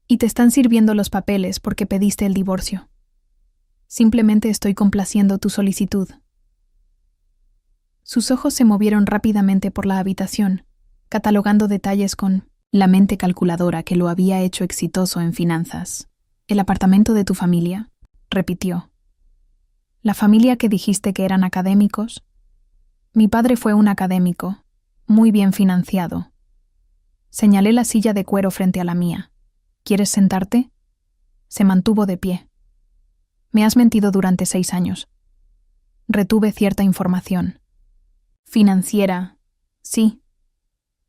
Y te están sirviendo los papeles porque pediste el divorcio. Simplemente estoy complaciendo tu solicitud. Sus ojos se movieron rápidamente por la habitación, catalogando detalles con la mente calculadora que lo había hecho exitoso en finanzas. ¿El apartamento de tu familia?, repitió. ¿La familia que dijiste que eran académicos? Mi padre fue un académico, muy bien financiado. Señalé la silla de cuero frente a la mía. ¿Quieres sentarte? Se mantuvo de pie. Me has mentido durante 6 años. Retuve cierta información. Financiera, sí.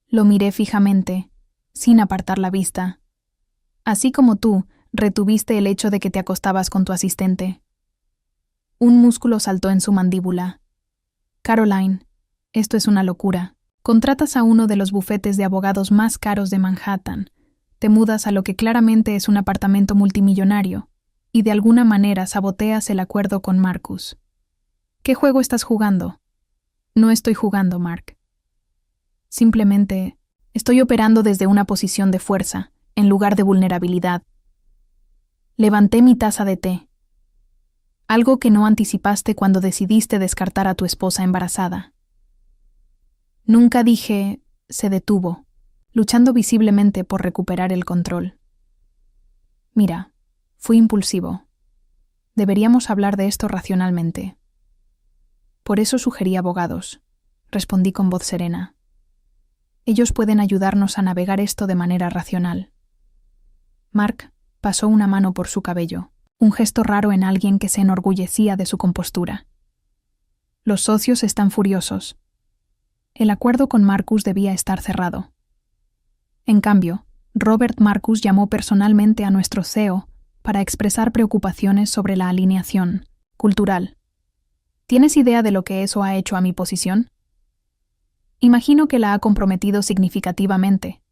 Lo miré fijamente, sin apartar la vista. Así como tú, retuviste el hecho de que te acostabas con tu asistente. Un músculo saltó en su mandíbula. Caroline, esto es una locura. Contratas a uno de los bufetes de abogados más caros de Manhattan, te mudas a lo que claramente es un apartamento multimillonario, y de alguna manera saboteas el acuerdo con Marcus. ¿Qué juego estás jugando? No estoy jugando, Mark. Simplemente estoy operando desde una posición de fuerza, en lugar de vulnerabilidad. Levanté mi taza de té. Algo que no anticipaste cuando decidiste descartar a tu esposa embarazada. Nunca dije, se detuvo, luchando visiblemente por recuperar el control. Mira, fui impulsivo. Deberíamos hablar de esto racionalmente. Por eso sugerí abogados, respondí con voz serena. Ellos pueden ayudarnos a navegar esto de manera racional. Mark pasó una mano por su cabello, un gesto raro en alguien que se enorgullecía de su compostura. Los socios están furiosos. El acuerdo con Marcus debía estar cerrado. En cambio, Robert Marcus llamó personalmente a nuestro CEO para expresar preocupaciones sobre la alineación cultural. ¿Tienes idea de lo que eso ha hecho a mi posición? Imagino que la ha comprometido significativamente,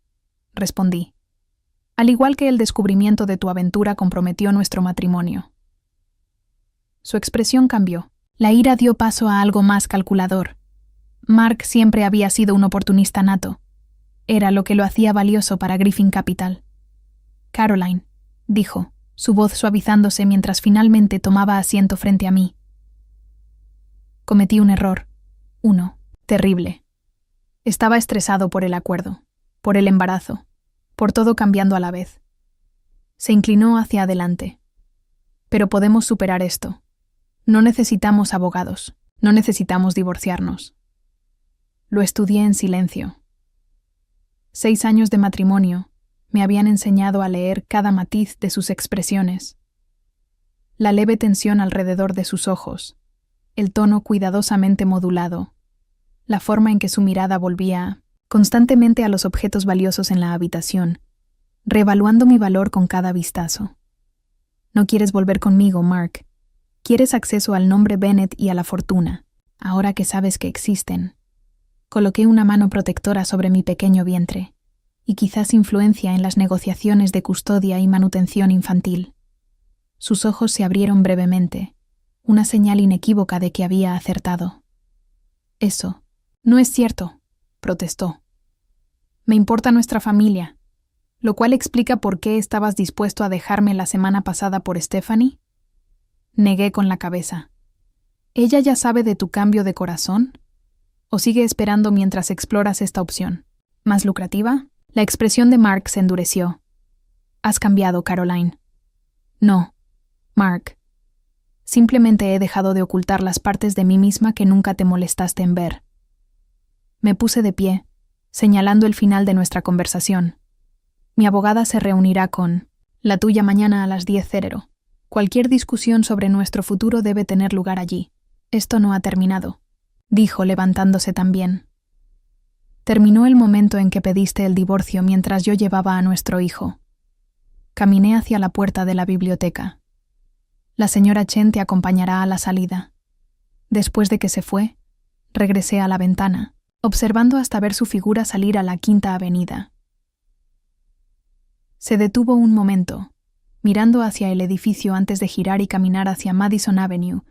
respondí. Al igual que el descubrimiento de tu aventura comprometió nuestro matrimonio. Su expresión cambió. La ira dio paso a algo más calculador. Mark siempre había sido un oportunista nato. Era lo que lo hacía valioso para Griffin Capital. Caroline, dijo, su voz suavizándose mientras finalmente tomaba asiento frente a mí. Cometí un error. Uno, terrible. Estaba estresado por el acuerdo, por el embarazo, por todo cambiando a la vez. Se inclinó hacia adelante. Pero podemos superar esto. No necesitamos abogados, no necesitamos divorciarnos. Lo estudié en silencio. 6 años de matrimonio me habían enseñado a leer cada matiz de sus expresiones. La leve tensión alrededor de sus ojos, el tono cuidadosamente modulado, la forma en que su mirada volvía constantemente a los objetos valiosos en la habitación, reevaluando mi valor con cada vistazo. No quieres volver conmigo, Mark. Quieres acceso al nombre Bennett y a la fortuna, ahora que sabes que existen. Coloqué una mano protectora sobre mi pequeño vientre, y quizás influencia en las negociaciones de custodia y manutención infantil. Sus ojos se abrieron brevemente, una señal inequívoca de que había acertado. Eso no es cierto, protestó. Me importa nuestra familia, lo cual explica por qué estabas dispuesto a dejarme la semana pasada por Stephanie. Negué con la cabeza. ¿Ella ya sabe de tu cambio de corazón? ¿O sigue esperando mientras exploras esta opción? ¿Más lucrativa? La expresión de Mark se endureció. Has cambiado, Caroline. No, Mark. Simplemente he dejado de ocultar las partes de mí misma que nunca te molestaste en ver. Me puse de pie, señalando el final de nuestra conversación. Mi abogada se reunirá con la tuya mañana a las 10:00. Cualquier discusión sobre nuestro futuro debe tener lugar allí. Esto no ha terminado, dijo levantándose también. Terminó el momento en que pediste el divorcio mientras yo llevaba a nuestro hijo. Caminé hacia la puerta de la biblioteca. La señora Chen te acompañará a la salida. Después de que se fue, regresé a la ventana, observando hasta ver su figura salir a la Quinta Avenida. Se detuvo un momento, mirando hacia el edificio antes de girar y caminar hacia Madison Avenue,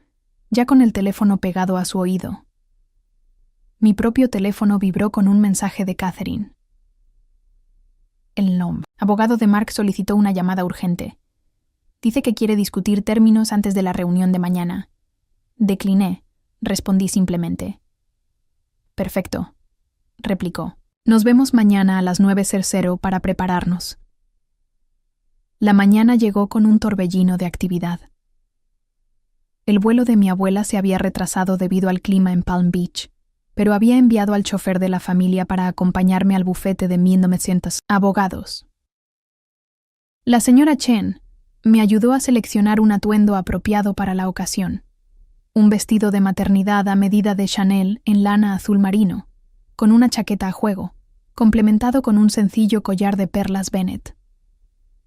ya con el teléfono pegado a su oído. Mi propio teléfono vibró con un mensaje de Catherine. El abogado de Mark solicitó una llamada urgente. Dice que quiere discutir términos antes de la reunión de mañana. Decliné, respondí simplemente. Perfecto, replicó. Nos vemos mañana a las 9:00 para prepararnos. La mañana llegó con un torbellino de actividad. El vuelo de mi abuela se había retrasado debido al clima en Palm Beach, pero había enviado al chofer de la familia para acompañarme al bufete de 1900 abogados. La señora Chen me ayudó a seleccionar un atuendo apropiado para la ocasión. Un vestido de maternidad a medida de Chanel en lana azul marino, con una chaqueta a juego, complementado con un sencillo collar de perlas Bennett.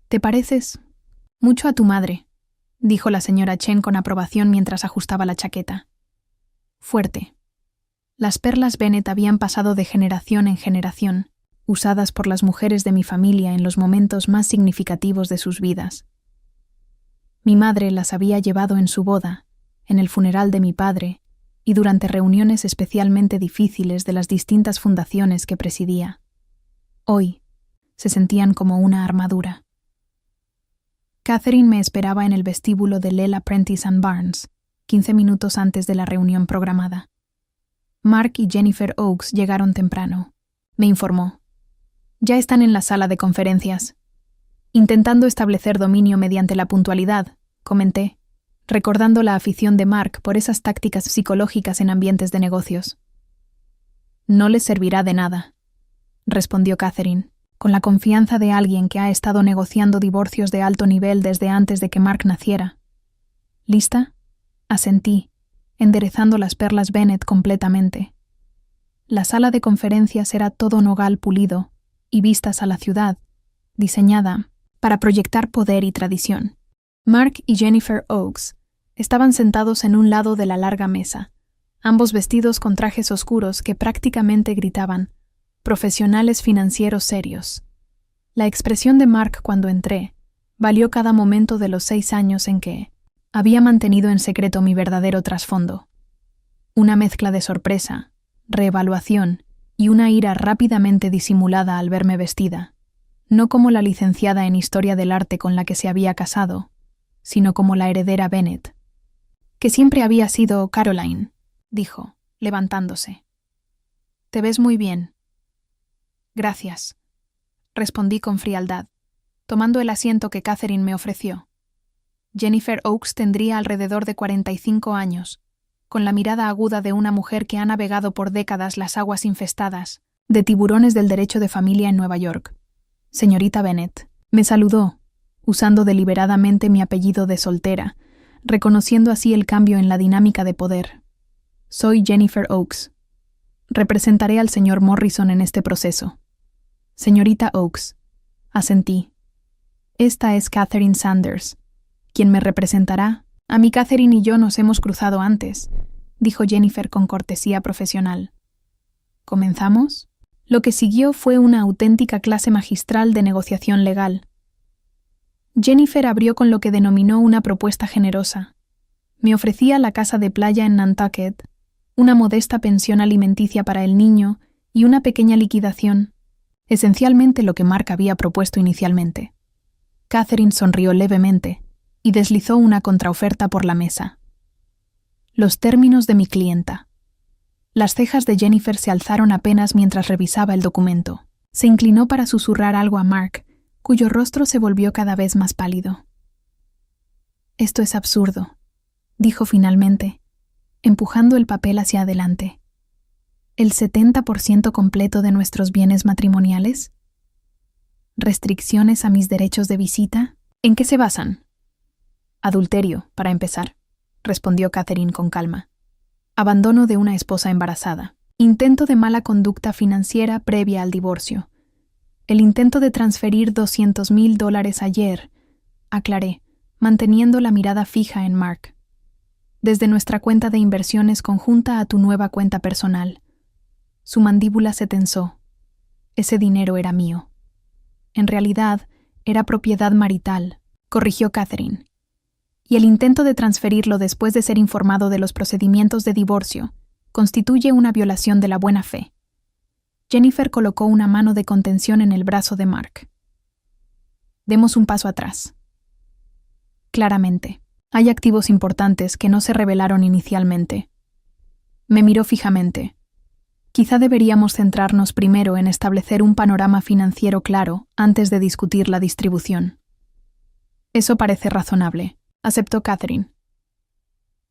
«Te pareces mucho a tu madre», dijo la señora Chen con aprobación mientras ajustaba la chaqueta. Fuerte. Las perlas Bennett habían pasado de generación en generación, usadas por las mujeres de mi familia en los momentos más significativos de sus vidas. Mi madre las había llevado en su boda, en el funeral de mi padre y durante reuniones especialmente difíciles de las distintas fundaciones que presidía. Hoy, se sentían como una armadura. Catherine me esperaba en el vestíbulo de Lela Prentice & Barnes, 15 minutos antes de la reunión programada. Mark y Jennifer Oakes llegaron temprano. Me informó. Ya están en la sala de conferencias. Intentando establecer dominio mediante la puntualidad, comenté, recordando la afición de Mark por esas tácticas psicológicas en ambientes de negocios. No les servirá de nada, respondió Catherine, con la confianza de alguien que ha estado negociando divorcios de alto nivel desde antes de que Mark naciera. ¿Lista? Asentí, enderezando las perlas Bennett completamente. La sala de conferencias era todo nogal pulido y vistas a la ciudad, diseñada para proyectar poder y tradición. Mark y Jennifer Oakes estaban sentados en un lado de la larga mesa, ambos vestidos con trajes oscuros que prácticamente gritaban «profesionales financieros serios». La expresión de Mark cuando entré valió cada momento de los 6 años en que había mantenido en secreto mi verdadero trasfondo. Una mezcla de sorpresa, reevaluación y una ira rápidamente disimulada al verme vestida, no como la licenciada en Historia del Arte con la que se había casado, sino como la heredera Bennett. Que siempre había sido Caroline, dijo, levantándose. Te ves muy bien. Gracias, respondí con frialdad, tomando el asiento que Catherine me ofreció. Jennifer Oakes tendría alrededor de 45 años, con la mirada aguda de una mujer que ha navegado por décadas las aguas infestadas de tiburones del derecho de familia en Nueva York. Señorita Bennett, me saludó, usando deliberadamente mi apellido de soltera, reconociendo así el cambio en la dinámica de poder. Soy Jennifer Oakes. Representaré al señor Morrison en este proceso. Señorita Oakes, asentí. Esta es Catherine Sanders, quien me representará. A mí Catherine y yo nos hemos cruzado antes, dijo Jennifer con cortesía profesional. ¿Comenzamos? Lo que siguió fue una auténtica clase magistral de negociación legal. Jennifer abrió con lo que denominó una propuesta generosa. Me ofrecía la casa de playa en Nantucket, una modesta pensión alimenticia para el niño y una pequeña liquidación, esencialmente lo que Mark había propuesto inicialmente. Catherine sonrió levemente y deslizó una contraoferta por la mesa. Los términos de mi clienta. Las cejas de Jennifer se alzaron apenas mientras revisaba el documento. Se inclinó para susurrar algo a Mark, cuyo rostro se volvió cada vez más pálido. Esto es absurdo, dijo finalmente, empujando el papel hacia adelante. ¿El 70% completo de nuestros bienes matrimoniales? ¿Restricciones a mis derechos de visita? ¿En qué se basan? Adulterio, para empezar, respondió Catherine con calma. Abandono de una esposa embarazada. Intento de mala conducta financiera previa al divorcio. El intento de transferir $200,000 ayer, aclaré, manteniendo la mirada fija en Mark. Desde nuestra cuenta de inversiones conjunta a tu nueva cuenta personal. Su mandíbula se tensó. Ese dinero era mío. En realidad, era propiedad marital, corrigió Catherine. Y el intento de transferirlo después de ser informado de los procedimientos de divorcio constituye una violación de la buena fe. Jennifer colocó una mano de contención en el brazo de Mark. Demos un paso atrás. Claramente, hay activos importantes que no se revelaron inicialmente. Me miró fijamente. Quizá deberíamos centrarnos primero en establecer un panorama financiero claro antes de discutir la distribución. Eso parece razonable, aceptó Catherine.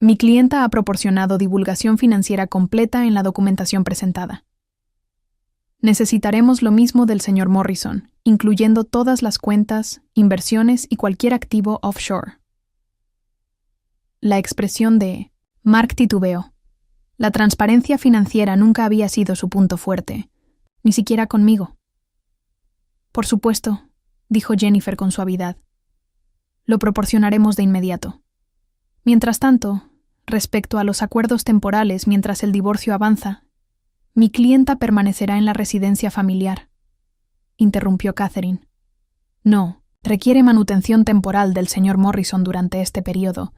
Mi clienta ha proporcionado divulgación financiera completa en la documentación presentada. Necesitaremos lo mismo del señor Morrison, incluyendo todas las cuentas, inversiones y cualquier activo offshore. La expresión de Mark titubeó. La transparencia financiera nunca había sido su punto fuerte, ni siquiera conmigo. Por supuesto, dijo Jennifer con suavidad. Lo proporcionaremos de inmediato. Mientras tanto, respecto a los acuerdos temporales mientras el divorcio avanza, mi clienta permanecerá en la residencia familiar, interrumpió Catherine. No, requiere manutención temporal del señor Morrison durante este periodo,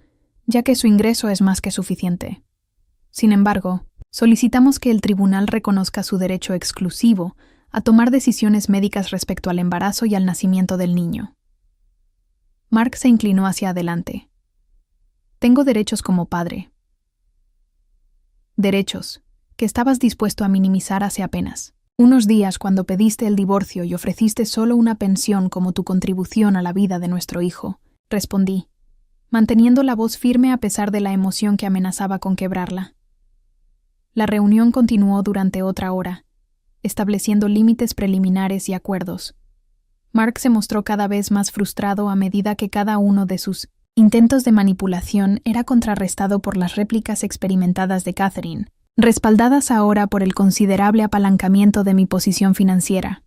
ya que su ingreso es más que suficiente. Sin embargo, solicitamos que el tribunal reconozca su derecho exclusivo a tomar decisiones médicas respecto al embarazo y al nacimiento del niño. Mark se inclinó hacia adelante. Tengo derechos como padre. Derechos que estabas dispuesto a minimizar hace apenas unos días cuando pediste el divorcio y ofreciste solo una pensión como tu contribución a la vida de nuestro hijo, respondí, manteniendo la voz firme a pesar de la emoción que amenazaba con quebrarla. La reunión continuó durante otra hora, estableciendo límites preliminares y acuerdos. Mark se mostró cada vez más frustrado a medida que cada uno de sus intentos de manipulación era contrarrestado por las réplicas experimentadas de Catherine, respaldadas ahora por el considerable apalancamiento de mi posición financiera.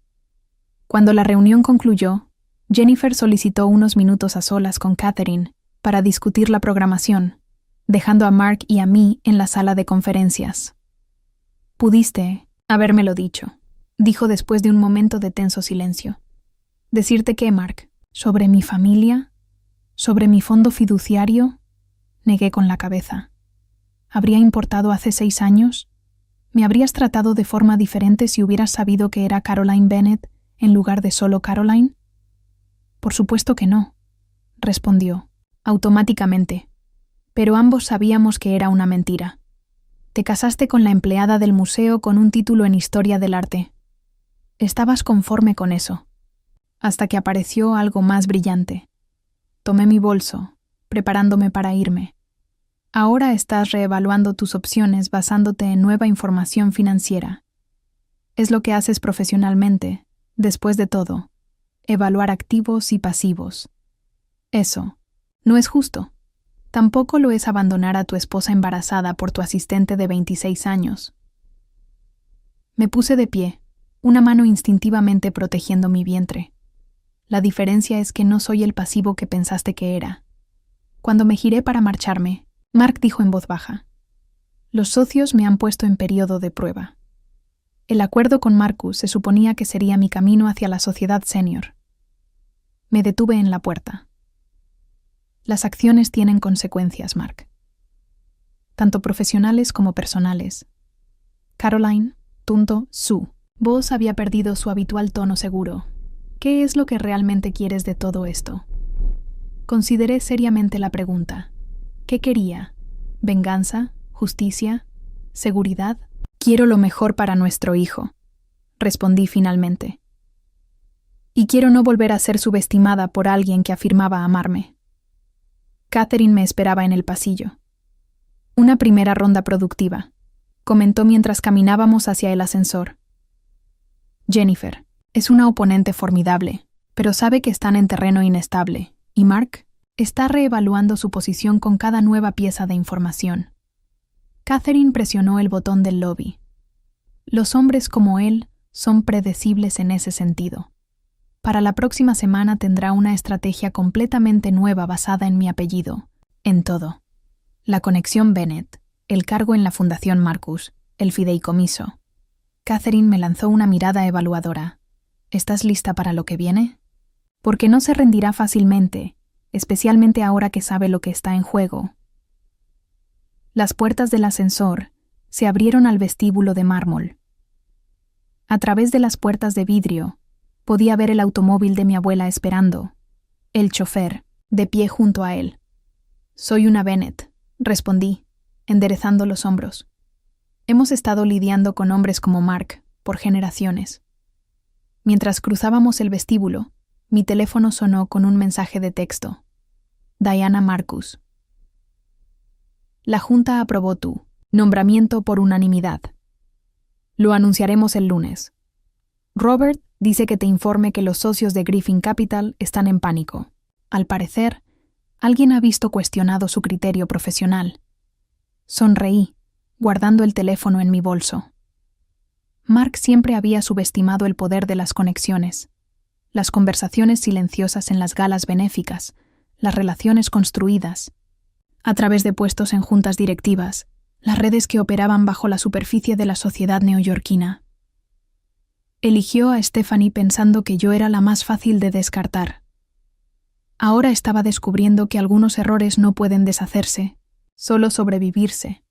Cuando la reunión concluyó, Jennifer solicitó unos minutos a solas con Catherine para discutir la programación, dejando a Mark y a mí en la sala de conferencias. Pudiste habérmelo dicho, dijo después de un momento de tenso silencio. ¿Decirte qué, Mark? ¿Sobre mi familia? ¿Sobre mi fondo fiduciario? Negué con la cabeza. ¿Habría importado hace 6 años? ¿Me habrías tratado de forma diferente si hubieras sabido que era Caroline Bennett en lugar de solo Caroline? Por supuesto que no, respondió, automáticamente. Pero ambos sabíamos que era una mentira. Te casaste con la empleada del museo con un título en Historia del Arte. Estabas conforme con eso, hasta que apareció algo más brillante. Tomé mi bolso, preparándome para irme. Ahora estás reevaluando tus opciones basándote en nueva información financiera. Es lo que haces profesionalmente, después de todo, evaluar activos y pasivos. Eso no es justo. Tampoco lo es abandonar a tu esposa embarazada por tu asistente de 26 años. Me puse de pie, una mano instintivamente protegiendo mi vientre. La diferencia es que no soy el pasivo que pensaste que era. Cuando me giré para marcharme, Mark dijo en voz baja: «Los socios me han puesto en periodo de prueba». El acuerdo con Marcus se suponía que sería mi camino hacia la sociedad senior. Me detuve en la puerta. Las acciones tienen consecuencias, Mark. Tanto profesionales como personales. Caroline, su voz había perdido su habitual tono seguro. ¿Qué es lo que realmente quieres de todo esto? Consideré seriamente la pregunta. ¿Qué quería? ¿Venganza? ¿Justicia? ¿Seguridad? Quiero lo mejor para nuestro hijo, respondí finalmente. Y quiero no volver a ser subestimada por alguien que afirmaba amarme. Catherine me esperaba en el pasillo. Una primera ronda productiva, comentó mientras caminábamos hacia el ascensor. Jennifer es una oponente formidable, pero sabe que están en terreno inestable, y Mark está reevaluando su posición con cada nueva pieza de información. Catherine presionó el botón del lobby. Los hombres como él son predecibles en ese sentido. Para la próxima semana tendrá una estrategia completamente nueva basada en mi apellido, en todo. La conexión Bennett, el cargo en la Fundación Marcus, el fideicomiso. Catherine me lanzó una mirada evaluadora. ¿Estás lista para lo que viene? Porque no se rendirá fácilmente, especialmente ahora que sabe lo que está en juego. Las puertas del ascensor se abrieron al vestíbulo de mármol. A través de las puertas de vidrio, podía ver el automóvil de mi abuela esperando, el chofer, de pie junto a él. «Soy una Bennett», respondí, enderezando los hombros. Hemos estado lidiando con hombres como Mark por generaciones. Mientras cruzábamos el vestíbulo, mi teléfono sonó con un mensaje de texto. Diana Marcus. La Junta aprobó tu nombramiento por unanimidad. Lo anunciaremos el lunes. Robert dice que te informe que los socios de Griffin Capital están en pánico. Al parecer, alguien ha visto cuestionado su criterio profesional. Sonreí, guardando el teléfono en mi bolso. Mark siempre había subestimado el poder de las conexiones, las conversaciones silenciosas en las galas benéficas, las relaciones construidas, a través de puestos en juntas directivas, las redes que operaban bajo la superficie de la sociedad neoyorquina. Eligió a Stephanie pensando que yo era la más fácil de descartar. Ahora estaba descubriendo que algunos errores no pueden deshacerse, solo sobrevivirse,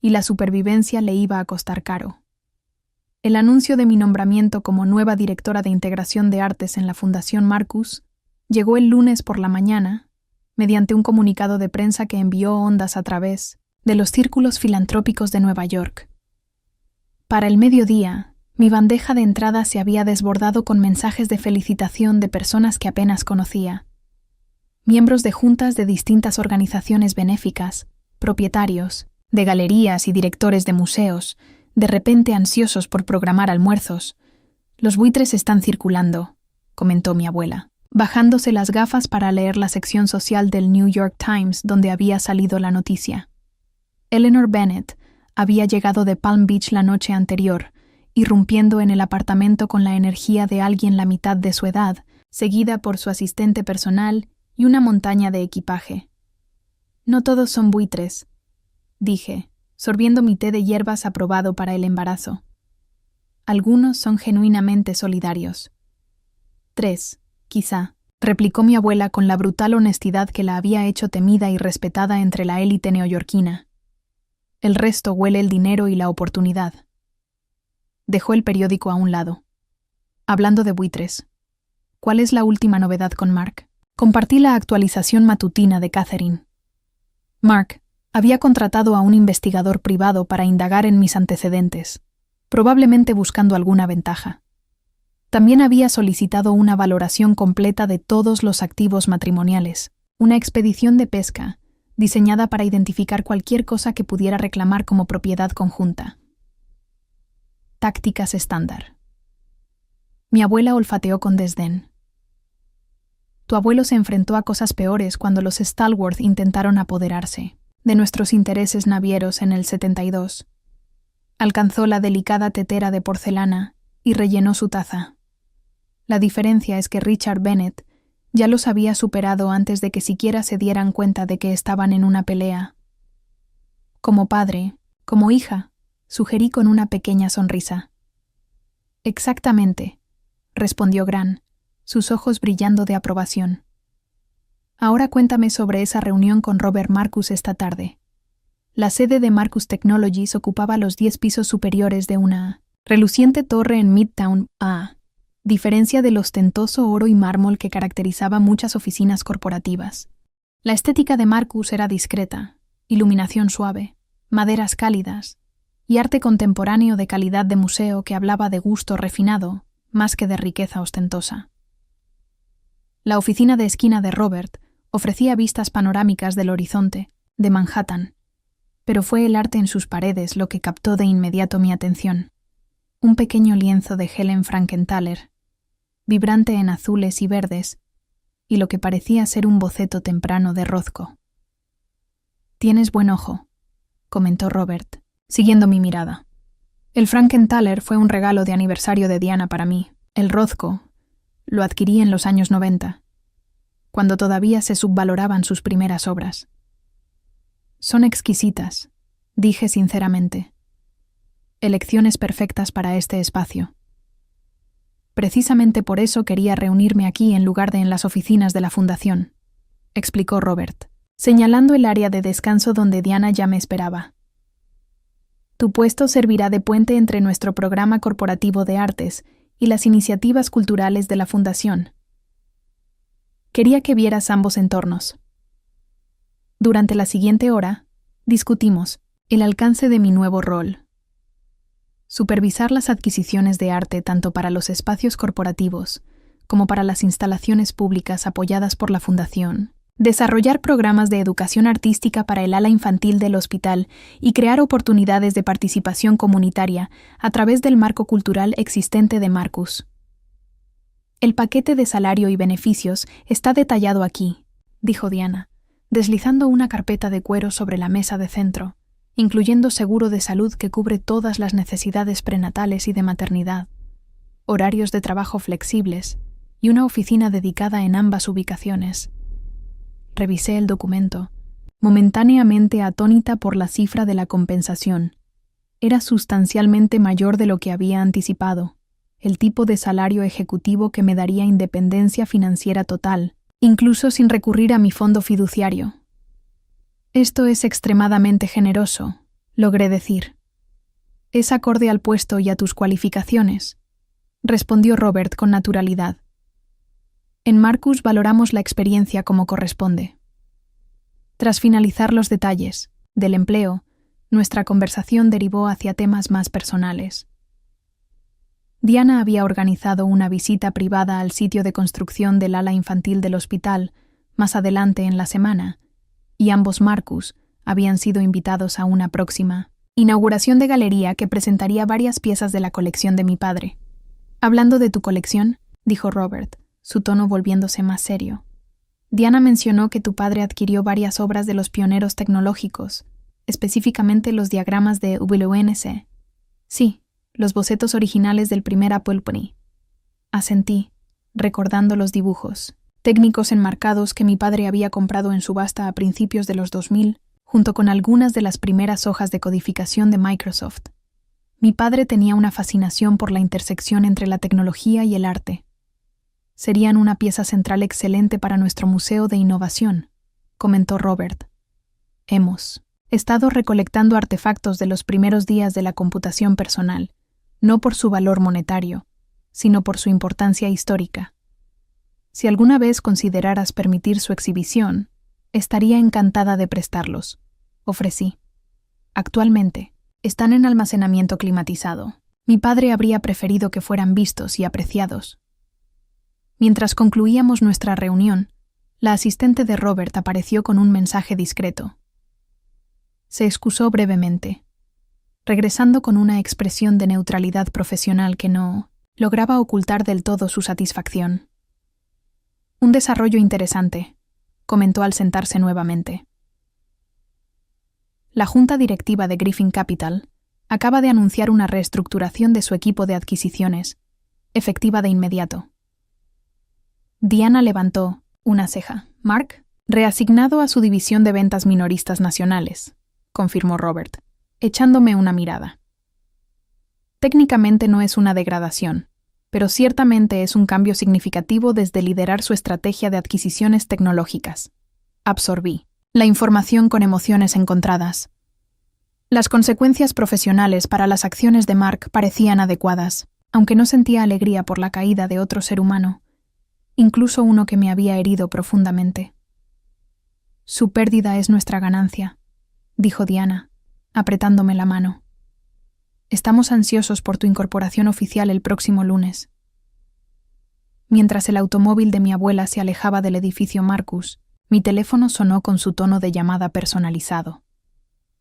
y la supervivencia le iba a costar caro. El anuncio de mi nombramiento como nueva directora de integración de artes en la Fundación Marcus llegó el lunes por la mañana, mediante un comunicado de prensa que envió ondas a través de los círculos filantrópicos de Nueva York. Para el mediodía, mi bandeja de entrada se había desbordado con mensajes de felicitación de personas que apenas conocía. Miembros de juntas de distintas organizaciones benéficas, propietarios, de galerías y directores de museos, de repente ansiosos por programar almuerzos. Los buitres están circulando, comentó mi abuela, bajándose las gafas para leer la sección social del New York Times donde había salido la noticia. Eleanor Bennett había llegado de Palm Beach la noche anterior, irrumpiendo en el apartamento con la energía de alguien la mitad de su edad, seguida por su asistente personal y una montaña de equipaje. No todos son buitres, dije, sorbiendo mi té de hierbas aprobado para el embarazo. Algunos son genuinamente solidarios. 3, quizá, replicó mi abuela con la brutal honestidad que la había hecho temida y respetada entre la élite neoyorquina. El resto huele el dinero y la oportunidad. Dejó el periódico a un lado. Hablando de buitres, ¿cuál es la última novedad con Mark? Compartí la actualización matutina de Catherine. Mark había contratado a un investigador privado para indagar en mis antecedentes, probablemente buscando alguna ventaja. También había solicitado una valoración completa de todos los activos matrimoniales, una expedición de pesca, diseñada para identificar cualquier cosa que pudiera reclamar como propiedad conjunta. Tácticas estándar. Mi abuela olfateó con desdén. Tu abuelo se enfrentó a cosas peores cuando los Stallworth intentaron apoderarse de nuestros intereses navieros en el 72. Alcanzó la delicada tetera de porcelana y rellenó su taza. La diferencia es que Richard Bennett ya los había superado antes de que siquiera se dieran cuenta de que estaban en una pelea. Como padre, como hija, sugerí con una pequeña sonrisa. Exactamente, respondió Gran, sus ojos brillando de aprobación. Ahora cuéntame sobre esa reunión con Robert Marcus esta tarde. La sede de Marcus Technologies ocupaba los 10 pisos superiores de una reluciente torre en Midtown, a diferencia del ostentoso oro y mármol que caracterizaba muchas oficinas corporativas. La estética de Marcus era discreta, iluminación suave, maderas cálidas y arte contemporáneo de calidad de museo que hablaba de gusto refinado más que de riqueza ostentosa. La oficina de esquina de Robert ofrecía vistas panorámicas del horizonte, de Manhattan, pero fue el arte en sus paredes lo que captó de inmediato mi atención. Un pequeño lienzo de Helen Frankenthaler, vibrante en azules y verdes, y lo que parecía ser un boceto temprano de Rothko. «Tienes buen ojo», comentó Robert, siguiendo mi mirada. «El Frankenthaler fue un regalo de aniversario de Diana para mí. El Rothko lo adquirí en los años 90, cuando todavía se subvaloraban sus primeras obras. Son exquisitas», dije sinceramente. «Elecciones perfectas para este espacio. Precisamente por eso quería reunirme aquí en lugar de en las oficinas de la Fundación», explicó Robert, señalando el área de descanso donde Diana ya me esperaba. «Tu puesto servirá de puente entre nuestro programa corporativo de artes y las iniciativas culturales de la Fundación. Quería que vieras ambos entornos». Durante la siguiente hora, discutimos el alcance de mi nuevo rol. Supervisar las adquisiciones de arte tanto para los espacios corporativos como para las instalaciones públicas apoyadas por la Fundación. Desarrollar programas de educación artística para el ala infantil del hospital y crear oportunidades de participación comunitaria a través del marco cultural existente de Marcus. El paquete de salario y beneficios está detallado aquí, dijo Diana, deslizando una carpeta de cuero sobre la mesa de centro, incluyendo seguro de salud que cubre todas las necesidades prenatales y de maternidad, horarios de trabajo flexibles y una oficina dedicada en ambas ubicaciones. Revisé el documento, momentáneamente atónita por la cifra de la compensación. Era sustancialmente mayor de lo que había anticipado, el tipo de salario ejecutivo que me daría independencia financiera total, incluso sin recurrir a mi fondo fiduciario. «Esto es extremadamente generoso», logré decir. «Es acorde al puesto y a tus cualificaciones», respondió Robert con naturalidad. «En Marcus valoramos la experiencia como corresponde». Tras finalizar los detalles del empleo, nuestra conversación derivó hacia temas más personales. Diana había organizado una visita privada al sitio de construcción del ala infantil del hospital más adelante en la semana, y ambos Marcus habían sido invitados a una próxima inauguración de galería que presentaría varias piezas de la colección de mi padre. «Hablando de tu colección», dijo Robert, su tono volviéndose más serio. «Diana mencionó que tu padre adquirió varias obras de los pioneros tecnológicos, específicamente los diagramas de WNC. Sí, los bocetos originales del primer Apple Pony». Asentí, recordando los dibujos, técnicos enmarcados que mi padre había comprado en subasta a principios de los 2000, junto con algunas de las primeras hojas de codificación de Microsoft. Mi padre tenía una fascinación por la intersección entre la tecnología y el arte. «Serían una pieza central excelente para nuestro museo de innovación», comentó Robert. «Hemos estado recolectando artefactos de los primeros días de la computación personal, no por su valor monetario, sino por su importancia histórica. Si alguna vez consideraras permitir su exhibición, estaría encantada de prestarlos», ofrecí. «Actualmente, están en almacenamiento climatizado. Mi padre habría preferido que fueran vistos y apreciados». Mientras concluíamos nuestra reunión, la asistente de Robert apareció con un mensaje discreto. Se excusó brevemente, regresando con una expresión de neutralidad profesional que no lograba ocultar del todo su satisfacción. «Un desarrollo interesante», comentó al sentarse nuevamente. La junta directiva de Griffin Capital acaba de anunciar una reestructuración de su equipo de adquisiciones, efectiva de inmediato. Diana levantó una ceja. «Mark, reasignado a su división de ventas minoristas nacionales», confirmó Robert, echándome una mirada. Técnicamente no es una degradación, pero ciertamente es un cambio significativo desde liderar su estrategia de adquisiciones tecnológicas. Absorbí la información con emociones encontradas. Las consecuencias profesionales para las acciones de Mark parecían adecuadas, aunque no sentía alegría por la caída de otro ser humano, incluso uno que me había herido profundamente. «Su pérdida es nuestra ganancia», dijo Diana, apretándome la mano. «Estamos ansiosos por tu incorporación oficial el próximo lunes». Mientras el automóvil de mi abuela se alejaba del edificio Marcus, mi teléfono sonó con su tono de llamada personalizado.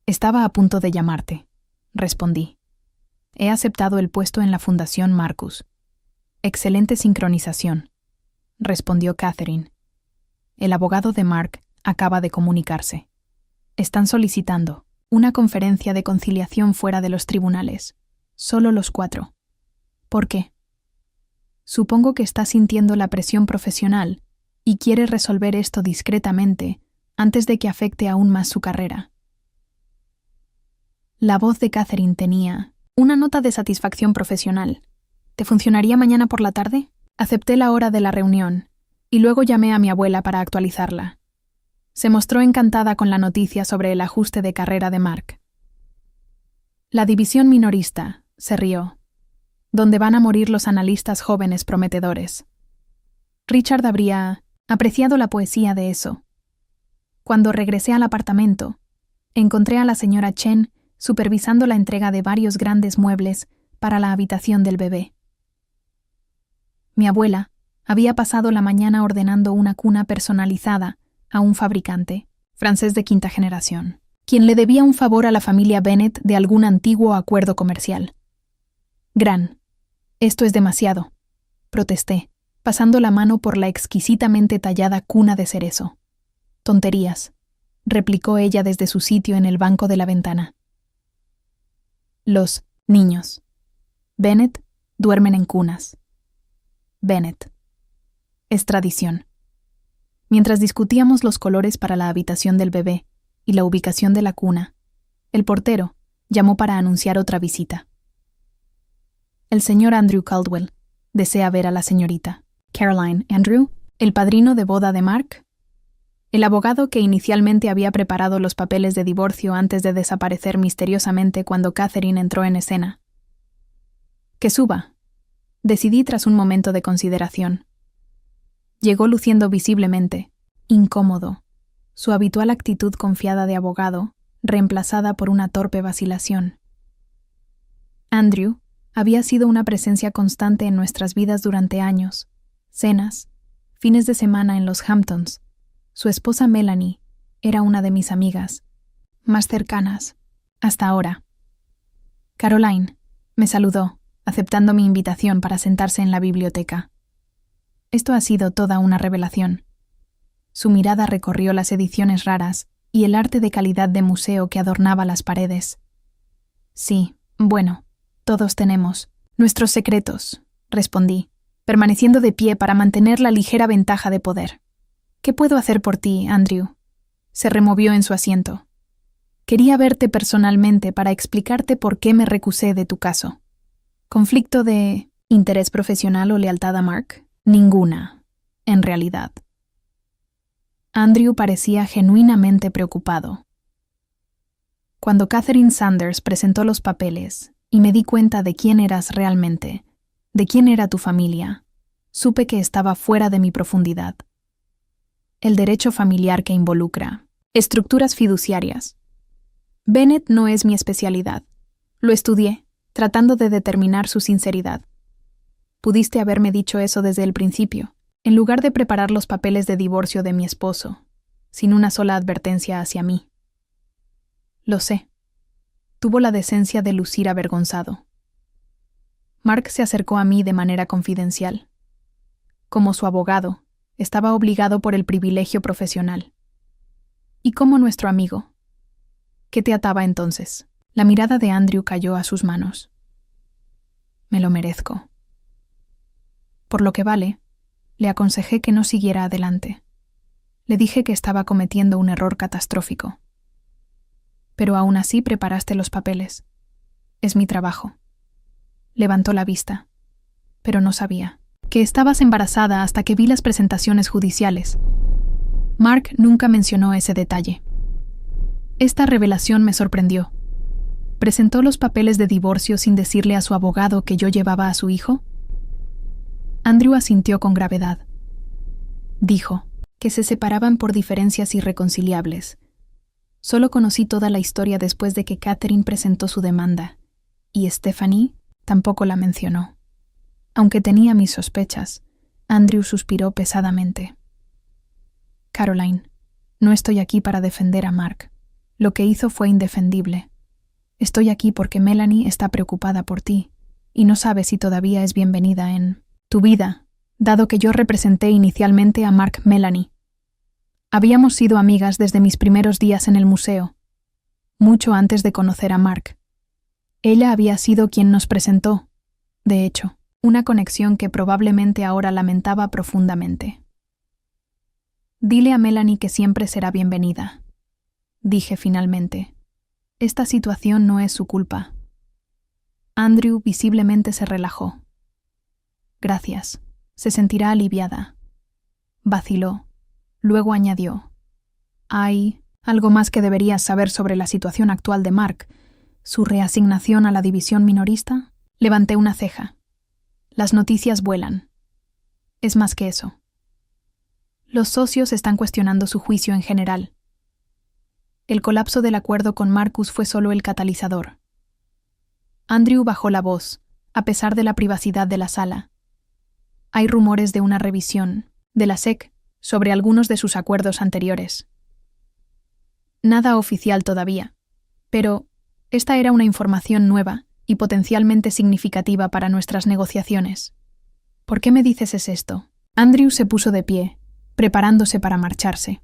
«Estaba a punto de llamarte», respondí. «He aceptado el puesto en la Fundación Marcus». «Excelente sincronización», respondió Catherine. «El abogado de Mark acaba de comunicarse. Están solicitando una conferencia de conciliación fuera de los tribunales. Solo los 4. ¿Por qué?» «Supongo que está sintiendo la presión profesional y quiere resolver esto discretamente antes de que afecte aún más su carrera». La voz de Catherine tenía una nota de satisfacción profesional. «¿Te funcionaría mañana por la tarde?» Acepté la hora de la reunión y luego llamé a mi abuela para actualizarla. Se mostró encantada con la noticia sobre el ajuste de carrera de Mark. «La división minorista», se rió, «donde van a morir los analistas jóvenes prometedores». Richard habría apreciado la poesía de eso. Cuando regresé al apartamento, encontré a la señora Chen supervisando la entrega de varios grandes muebles para la habitación del bebé. Mi abuela había pasado la mañana ordenando una cuna personalizada a un fabricante, francés de 5ª generación, quien le debía un favor a la familia Bennett de algún antiguo acuerdo comercial. «Gran, esto es demasiado», protesté, pasando la mano por la exquisitamente tallada cuna de cerezo. «Tonterías», replicó ella desde su sitio en el banco de la ventana. «Los niños Bennett duermen en cunas. Bennett. Es tradición». Mientras discutíamos los colores para la habitación del bebé y la ubicación de la cuna, el portero llamó para anunciar otra visita. «El señor Andrew Caldwell desea ver a la señorita Caroline Andrew, el padrino de boda de Mark». El abogado que inicialmente había preparado los papeles de divorcio antes de desaparecer misteriosamente cuando Catherine entró en escena. «Que suba», decidí tras un momento de consideración. Llegó luciendo visiblemente incómodo, su habitual actitud confiada de abogado, reemplazada por una torpe vacilación. Andrew había sido una presencia constante en nuestras vidas durante años, cenas, fines de semana en los Hamptons. Su esposa Melanie era una de mis amigas más cercanas hasta ahora. Caroline me saludó, aceptando mi invitación para sentarse en la biblioteca. Esto ha sido toda una revelación. Su mirada recorrió las ediciones raras y el arte de calidad de museo que adornaba las paredes. «Sí, bueno, todos tenemos nuestros secretos», respondí, permaneciendo de pie para mantener la ligera ventaja de poder. «¿Qué puedo hacer por ti, Andrew?». Se removió en su asiento. «Quería verte personalmente para explicarte por qué me recusé de tu caso». «¿Conflicto de interés profesional o lealtad a Mark?». «Ninguna, en realidad». Andrew parecía genuinamente preocupado. Cuando Catherine Sanders presentó los papeles y me di cuenta de quién eras realmente, de quién era tu familia, supe que estaba fuera de mi profundidad. El derecho familiar que involucra estructuras fiduciarias. Bennett no es mi especialidad. Lo estudié, tratando de determinar su sinceridad. Pudiste haberme dicho eso desde el principio, en lugar de preparar los papeles de divorcio de mi esposo, sin una sola advertencia hacia mí. Lo sé. Tuvo la decencia de lucir avergonzado. Mark se acercó a mí de manera confidencial. Como su abogado, estaba obligado por el privilegio profesional. ¿Y como nuestro amigo? ¿Qué te ataba entonces? La mirada de Andrew cayó a sus manos. Me lo merezco. Por lo que vale, le aconsejé que no siguiera adelante. Le dije que estaba cometiendo un error catastrófico. Pero aún así preparaste los papeles. Es mi trabajo. Levantó la vista, pero no sabía que estabas embarazada hasta que vi las presentaciones judiciales. Mark nunca mencionó ese detalle. Esta revelación me sorprendió. ¿Presentó los papeles de divorcio sin decirle a su abogado que yo llevaba a su hijo? Andrew asintió con gravedad. Dijo que se separaban por diferencias irreconciliables. Solo conocí toda la historia después de que Catherine presentó su demanda, y Stephanie tampoco la mencionó. Aunque tenía mis sospechas, Andrew suspiró pesadamente. Caroline, no estoy aquí para defender a Mark. Lo que hizo fue indefendible. Estoy aquí porque Melanie está preocupada por ti, y no sabe si todavía es bienvenida en tu vida, dado que yo representé inicialmente a Mark Melanie. Habíamos sido amigas desde mis primeros días en el museo, mucho antes de conocer a Mark. Ella había sido quien nos presentó, de hecho, una conexión que probablemente ahora lamentaba profundamente. Dile a Melanie que siempre será bienvenida, dije finalmente. Esta situación no es su culpa. Andrew visiblemente se relajó. Gracias, se sentirá aliviada. Vaciló. Luego añadió: hay algo más que deberías saber sobre la situación actual de Mark. ¿Su reasignación a la división minorista? Levanté una ceja. Las noticias vuelan. Es más que eso. Los socios están cuestionando su juicio en general. El colapso del acuerdo con Marcus fue solo el catalizador. Andrew bajó la voz, a pesar de la privacidad de la sala. Hay rumores de una revisión, de la SEC, sobre algunos de sus acuerdos anteriores. Nada oficial todavía, pero esta era una información nueva y potencialmente significativa para nuestras negociaciones. ¿Por qué me dices esto? Andrew se puso de pie, preparándose para marcharse.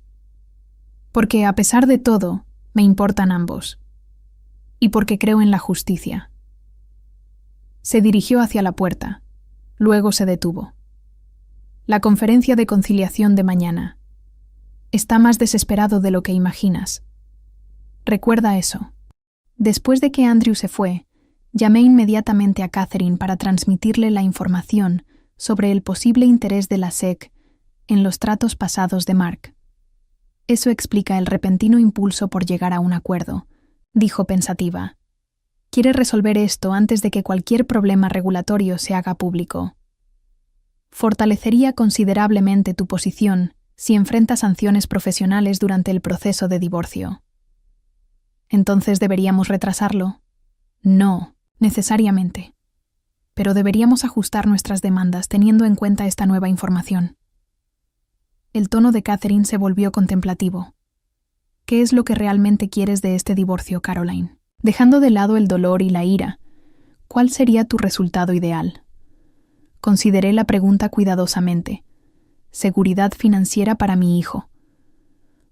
Porque, a pesar de todo, me importan ambos. Y porque creo en la justicia. Se dirigió hacia la puerta. Luego se detuvo. La conferencia de conciliación de mañana. Está más desesperado de lo que imaginas. Recuerda eso. Después de que Andrew se fue, llamé inmediatamente a Catherine para transmitirle la información sobre el posible interés de la SEC en los tratos pasados de Mark. Eso explica el repentino impulso por llegar a un acuerdo, dijo pensativa. Quiere resolver esto antes de que cualquier problema regulatorio se haga público. Fortalecería considerablemente tu posición si enfrentas sanciones profesionales durante el proceso de divorcio. ¿Entonces deberíamos retrasarlo? No, necesariamente. Pero deberíamos ajustar nuestras demandas teniendo en cuenta esta nueva información. El tono de Catherine se volvió contemplativo. ¿Qué es lo que realmente quieres de este divorcio, Caroline? Dejando de lado el dolor y la ira, ¿cuál sería tu resultado ideal? Consideré la pregunta cuidadosamente. Seguridad financiera para mi hijo.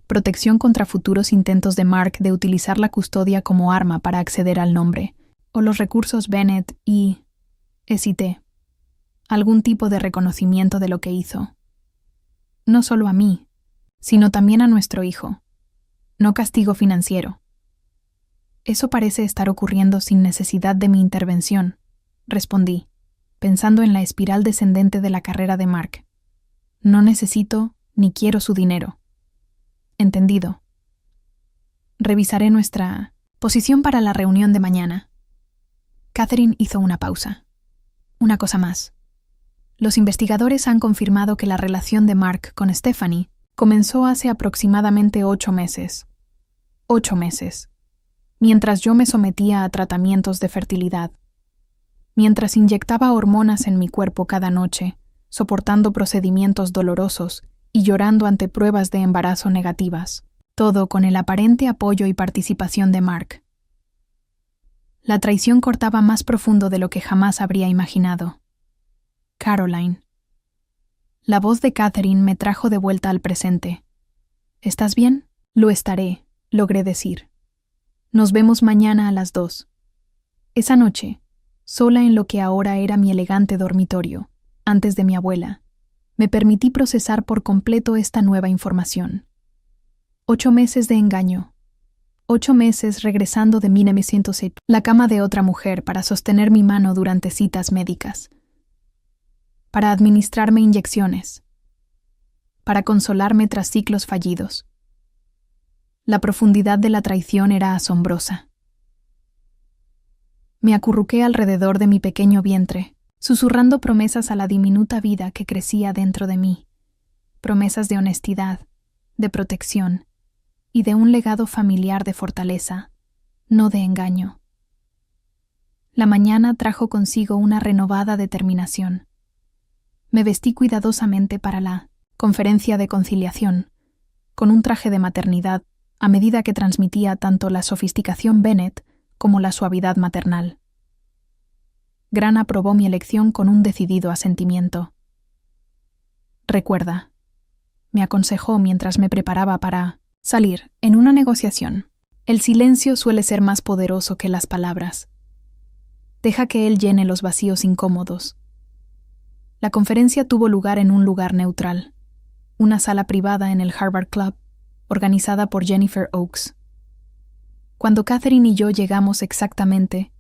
Protección contra futuros intentos de Mark de utilizar la custodia como arma para acceder al nombre, o los recursos Bennett y... hesité. Algún tipo de reconocimiento de lo que hizo. No solo a mí, sino también a nuestro hijo. No castigo financiero. Eso parece estar ocurriendo sin necesidad de mi intervención, respondí, pensando en la espiral descendente de la carrera de Mark. No necesito ni quiero su dinero. Entendido. Revisaré nuestra posición para la reunión de mañana. Catherine hizo una pausa. Una cosa más. Los investigadores han confirmado que la relación de Mark con Stephanie comenzó hace aproximadamente 8 meses. 8 meses. Mientras yo me sometía a tratamientos de fertilidad. Mientras inyectaba hormonas en mi cuerpo cada noche, soportando procedimientos dolorosos y llorando ante pruebas de embarazo negativas. Todo con el aparente apoyo y participación de Mark. La traición cortaba más profundo de lo que jamás habría imaginado. Caroline. La voz de Catherine me trajo de vuelta al presente. ¿Estás bien? Lo estaré, logré decir. Nos vemos mañana a las 2. Esa noche, sola en lo que ahora era mi elegante dormitorio, antes de mi abuela, me permití procesar por completo esta nueva información. 8 meses de engaño. 8 meses regresando de 1907, la cama de otra mujer para sostener mi mano durante citas médicas, para administrarme inyecciones, para consolarme tras ciclos fallidos. La profundidad de la traición era asombrosa. Me acurruqué alrededor de mi pequeño vientre, susurrando promesas a la diminuta vida que crecía dentro de mí, promesas de honestidad, de protección y de un legado familiar de fortaleza, no de engaño. La mañana trajo consigo una renovada determinación. Me vestí cuidadosamente para la conferencia de conciliación, con un traje de maternidad a medida que transmitía tanto la sofisticación Bennet como la suavidad maternal. Gran aprobó mi elección con un decidido asentimiento. Recuerda, me aconsejó mientras me preparaba para salir en una negociación. El silencio suele ser más poderoso que las palabras. Deja que él llene los vacíos incómodos. La conferencia tuvo lugar en un lugar neutral, una sala privada en el Harvard Club, organizada por Jennifer Oakes. Cuando Catherine y yo llegamos exactamente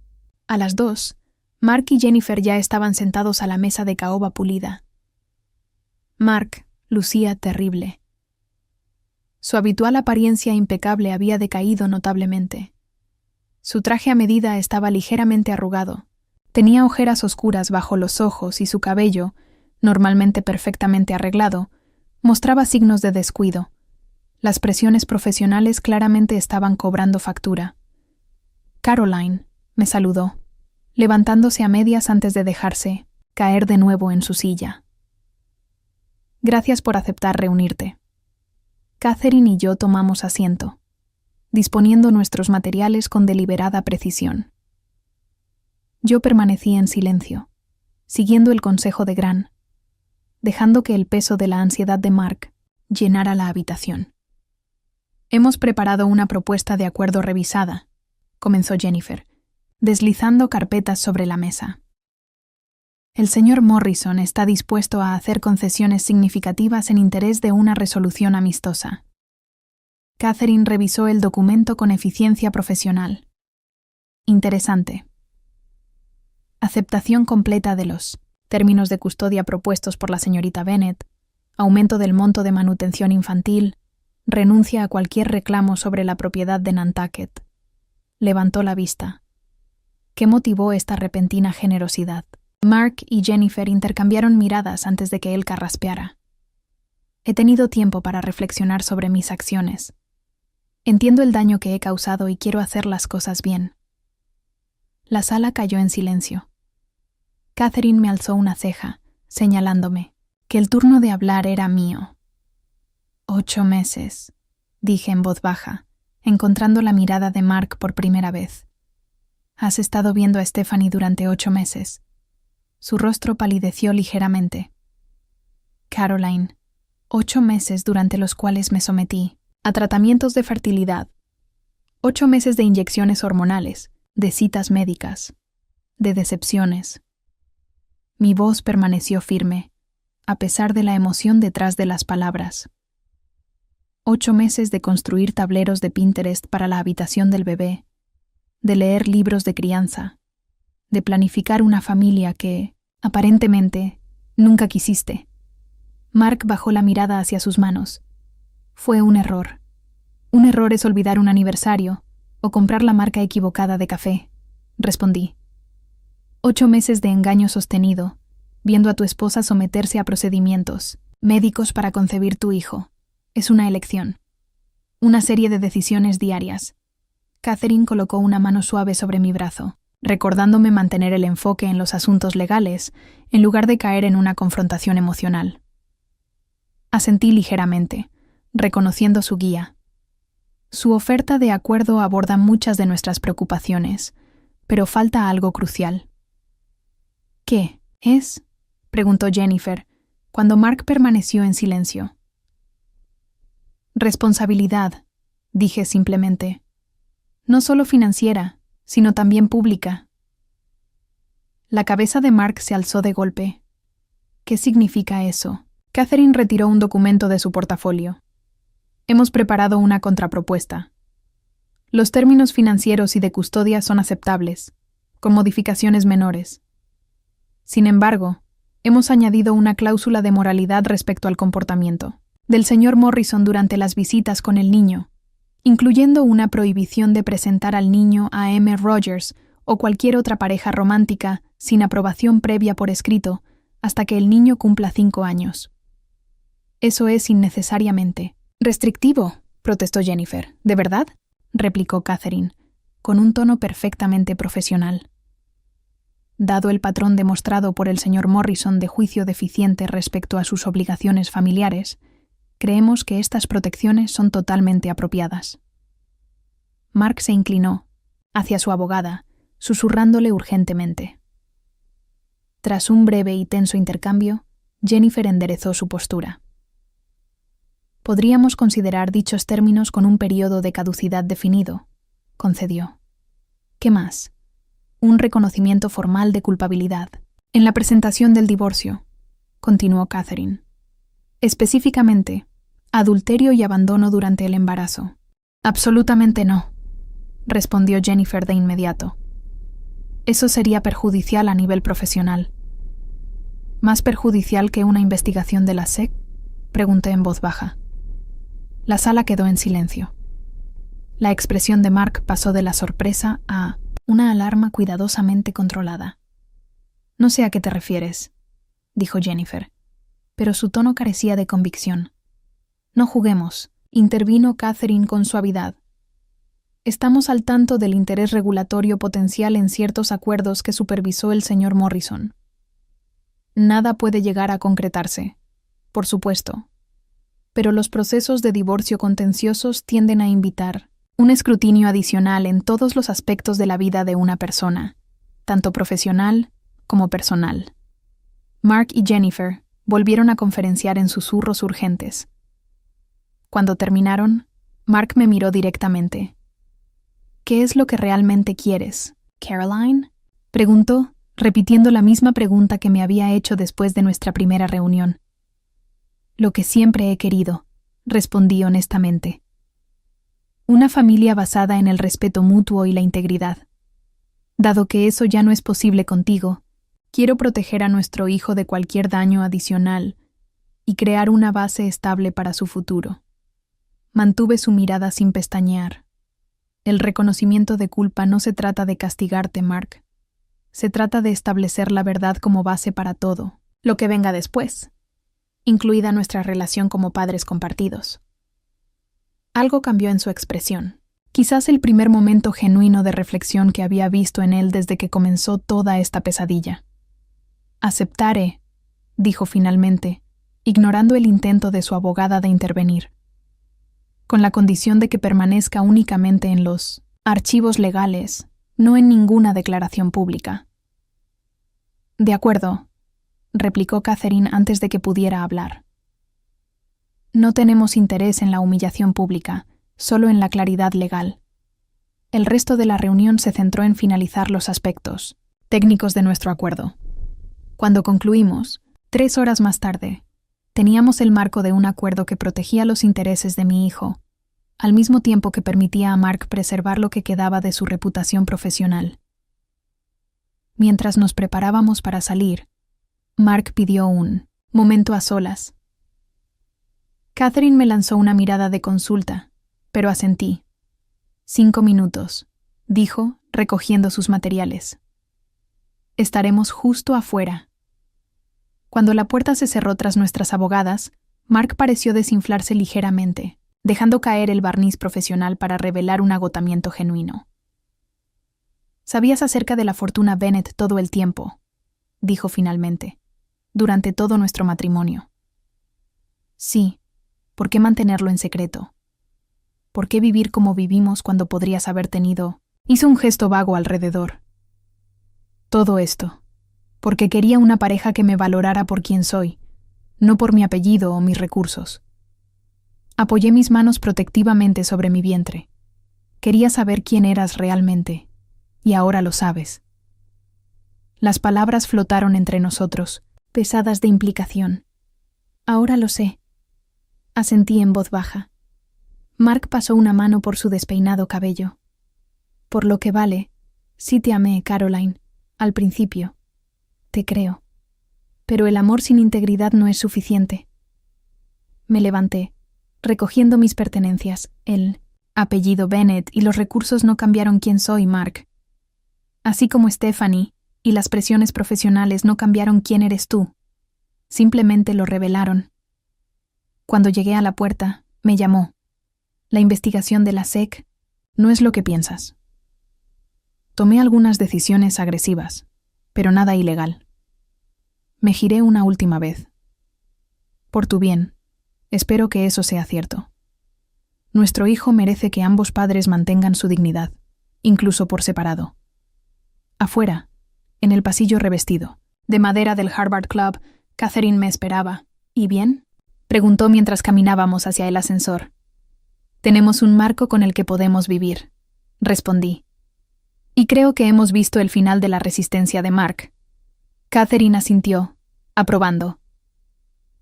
a las 2, Mark y Jennifer ya estaban sentados a la mesa de caoba pulida. Mark lucía terrible. Su habitual apariencia impecable había decaído notablemente. Su traje a medida estaba ligeramente arrugado. Tenía ojeras oscuras bajo los ojos y su cabello, normalmente perfectamente arreglado, mostraba signos de descuido. Las presiones profesionales claramente estaban cobrando factura. Caroline me saludó, levantándose a medias antes de dejarse caer de nuevo en su silla. Gracias por aceptar reunirte. Catherine y yo tomamos asiento, disponiendo nuestros materiales con deliberada precisión. Yo permanecí en silencio, siguiendo el consejo de Gran, dejando que el peso de la ansiedad de Mark llenara la habitación. Hemos preparado una propuesta de acuerdo revisada, comenzó Jennifer, deslizando carpetas sobre la mesa. El señor Morrison está dispuesto a hacer concesiones significativas en interés de una resolución amistosa. Catherine revisó el documento con eficiencia profesional. Interesante. Aceptación completa de los términos de custodia propuestos por la señorita Bennet, aumento del monto de manutención infantil, renuncia a cualquier reclamo sobre la propiedad de Nantucket. Levantó la vista. ¿Qué motivó esta repentina generosidad? Mark y Jennifer intercambiaron miradas antes de que él carraspeara. He tenido tiempo para reflexionar sobre mis acciones. Entiendo el daño que he causado y quiero hacer las cosas bien. La sala cayó en silencio. Catherine me alzó una ceja, señalándome que el turno de hablar era mío. 8 meses, dije en voz baja, encontrando la mirada de Mark por primera vez. Has estado viendo a Stephanie durante 8 meses. Su rostro palideció ligeramente. Caroline, 8 meses durante los cuales me sometí a tratamientos de fertilidad, 8 meses de inyecciones hormonales, de citas médicas, de decepciones. Mi voz permaneció firme, a pesar de la emoción detrás de las palabras. 8 meses de construir tableros de Pinterest para la habitación del bebé, de leer libros de crianza, de planificar una familia que, aparentemente, nunca quisiste. Mark bajó la mirada hacia sus manos. Fue un error. Un error es olvidar un aniversario o comprar la marca equivocada de café, respondí. 8 meses de engaño sostenido, viendo a tu esposa someterse a procedimientos médicos para concebir tu hijo. Es una elección. Una serie de decisiones diarias. Catherine colocó una mano suave sobre mi brazo, recordándome mantener el enfoque en los asuntos legales en lugar de caer en una confrontación emocional. Asentí ligeramente, reconociendo su guía. Su oferta de acuerdo aborda muchas de nuestras preocupaciones, pero falta algo crucial. ¿Qué es? Preguntó Jennifer, cuando Mark permaneció en silencio. Responsabilidad, dije simplemente. No solo financiera, sino también pública. La cabeza de Mark se alzó de golpe. ¿Qué significa eso? Catherine retiró un documento de su portafolio. Hemos preparado una contrapropuesta. Los términos financieros y de custodia son aceptables, con modificaciones menores. Sin embargo, hemos añadido una cláusula de moralidad respecto al comportamiento del señor Morrison durante las visitas con el niño, incluyendo una prohibición de presentar al niño a M. Rogers o cualquier otra pareja romántica sin aprobación previa por escrito hasta que el niño cumpla 5 años. Eso es innecesariamente restrictivo, protestó Jennifer. ¿De verdad?, replicó Catherine, con un tono perfectamente profesional. Dado el patrón demostrado por el señor Morrison de juicio deficiente respecto a sus obligaciones familiares, creemos que estas protecciones son totalmente apropiadas. Mark se inclinó hacia su abogada, susurrándole urgentemente. Tras un breve y tenso intercambio, Jennifer enderezó su postura. Podríamos considerar dichos términos con un período de caducidad definido, concedió. ¿Qué más? Un reconocimiento formal de culpabilidad. En la presentación del divorcio, continuó Catherine. Específicamente, adulterio y abandono durante el embarazo. Absolutamente no, respondió Jennifer de inmediato. Eso sería perjudicial a nivel profesional. ¿Más perjudicial que una investigación de la SEC?, pregunté en voz baja. La sala quedó en silencio. La expresión de Mark pasó de la sorpresa a una alarma cuidadosamente controlada. No sé a qué te refieres, dijo Jennifer, pero su tono carecía de convicción. No juguemos, intervino Catherine con suavidad. Estamos al tanto del interés regulatorio potencial en ciertos acuerdos que supervisó el señor Morrison. Nada puede llegar a concretarse, por supuesto, pero los procesos de divorcio contenciosos tienden a invitar un escrutinio adicional en todos los aspectos de la vida de una persona, tanto profesional como personal. Mark y Jennifer volvieron a conferenciar en susurros urgentes. Cuando terminaron, Mark me miró directamente. ¿Qué es lo que realmente quieres, Caroline?, preguntó, repitiendo la misma pregunta que me había hecho después de nuestra primera reunión. Lo que siempre he querido, respondí honestamente. Una familia basada en el respeto mutuo y la integridad. Dado que eso ya no es posible contigo, quiero proteger a nuestro hijo de cualquier daño adicional y crear una base estable para su futuro. Mantuve su mirada sin pestañear. El reconocimiento de culpa no se trata de castigarte, Mark. Se trata de establecer la verdad como base para todo, lo que venga después, incluida nuestra relación como padres compartidos. Algo cambió en su expresión, quizás el primer momento genuino de reflexión que había visto en él desde que comenzó toda esta pesadilla. Aceptaré, dijo finalmente, ignorando el intento de su abogada de intervenir, con la condición de que permanezca únicamente en los archivos legales, no en ninguna declaración pública. De acuerdo, replicó Catherine antes de que pudiera hablar. No tenemos interés en la humillación pública, solo en la claridad legal. El resto de la reunión se centró en finalizar los aspectos técnicos de nuestro acuerdo. Cuando concluimos, 3 horas más tarde, teníamos el marco de un acuerdo que protegía los intereses de mi hijo, al mismo tiempo que permitía a Mark preservar lo que quedaba de su reputación profesional. Mientras nos preparábamos para salir, Mark pidió un momento a solas. Catherine me lanzó una mirada de consulta, pero asentí. 5 minutos, dijo, recogiendo sus materiales. Estaremos justo afuera. Cuando la puerta se cerró tras nuestras abogadas, Mark pareció desinflarse ligeramente, dejando caer el barniz profesional para revelar un agotamiento genuino. «Sabías acerca de la fortuna Bennett todo el tiempo», dijo finalmente, «durante todo nuestro matrimonio». «Sí, ¿por qué mantenerlo en secreto? ¿Por qué vivir como vivimos cuando podrías haber tenido...?» Hizo un gesto vago alrededor. «Todo esto, porque quería una pareja que me valorara por quien soy, no por mi apellido o mis recursos». Apoyé mis manos protectivamente sobre mi vientre. Quería saber quién eras realmente, y ahora lo sabes. Las palabras flotaron entre nosotros, pesadas de implicación. Ahora lo sé. Asentí en voz baja. Mark pasó una mano por su despeinado cabello. Por lo que vale, sí te amé, Caroline, al principio. Te creo. Pero el amor sin integridad no es suficiente. Me levanté, recogiendo mis pertenencias. El apellido Bennett y los recursos no cambiaron quién soy, Mark. Así como Stephanie y las presiones profesionales no cambiaron quién eres tú. Simplemente lo revelaron. Cuando llegué a la puerta, me llamó. La investigación de la SEC no es lo que piensas. Tomé algunas decisiones agresivas, pero nada ilegal. Me giré una última vez. Por tu bien, espero que eso sea cierto. Nuestro hijo merece que ambos padres mantengan su dignidad, incluso por separado. Afuera, en el pasillo revestido, de madera del Harvard Club, Catherine me esperaba. ¿Y bien?, preguntó mientras caminábamos hacia el ascensor. Tenemos un marco con el que podemos vivir, respondí. Y creo que hemos visto el final de la resistencia de Mark. Catherine asintió, aprobando.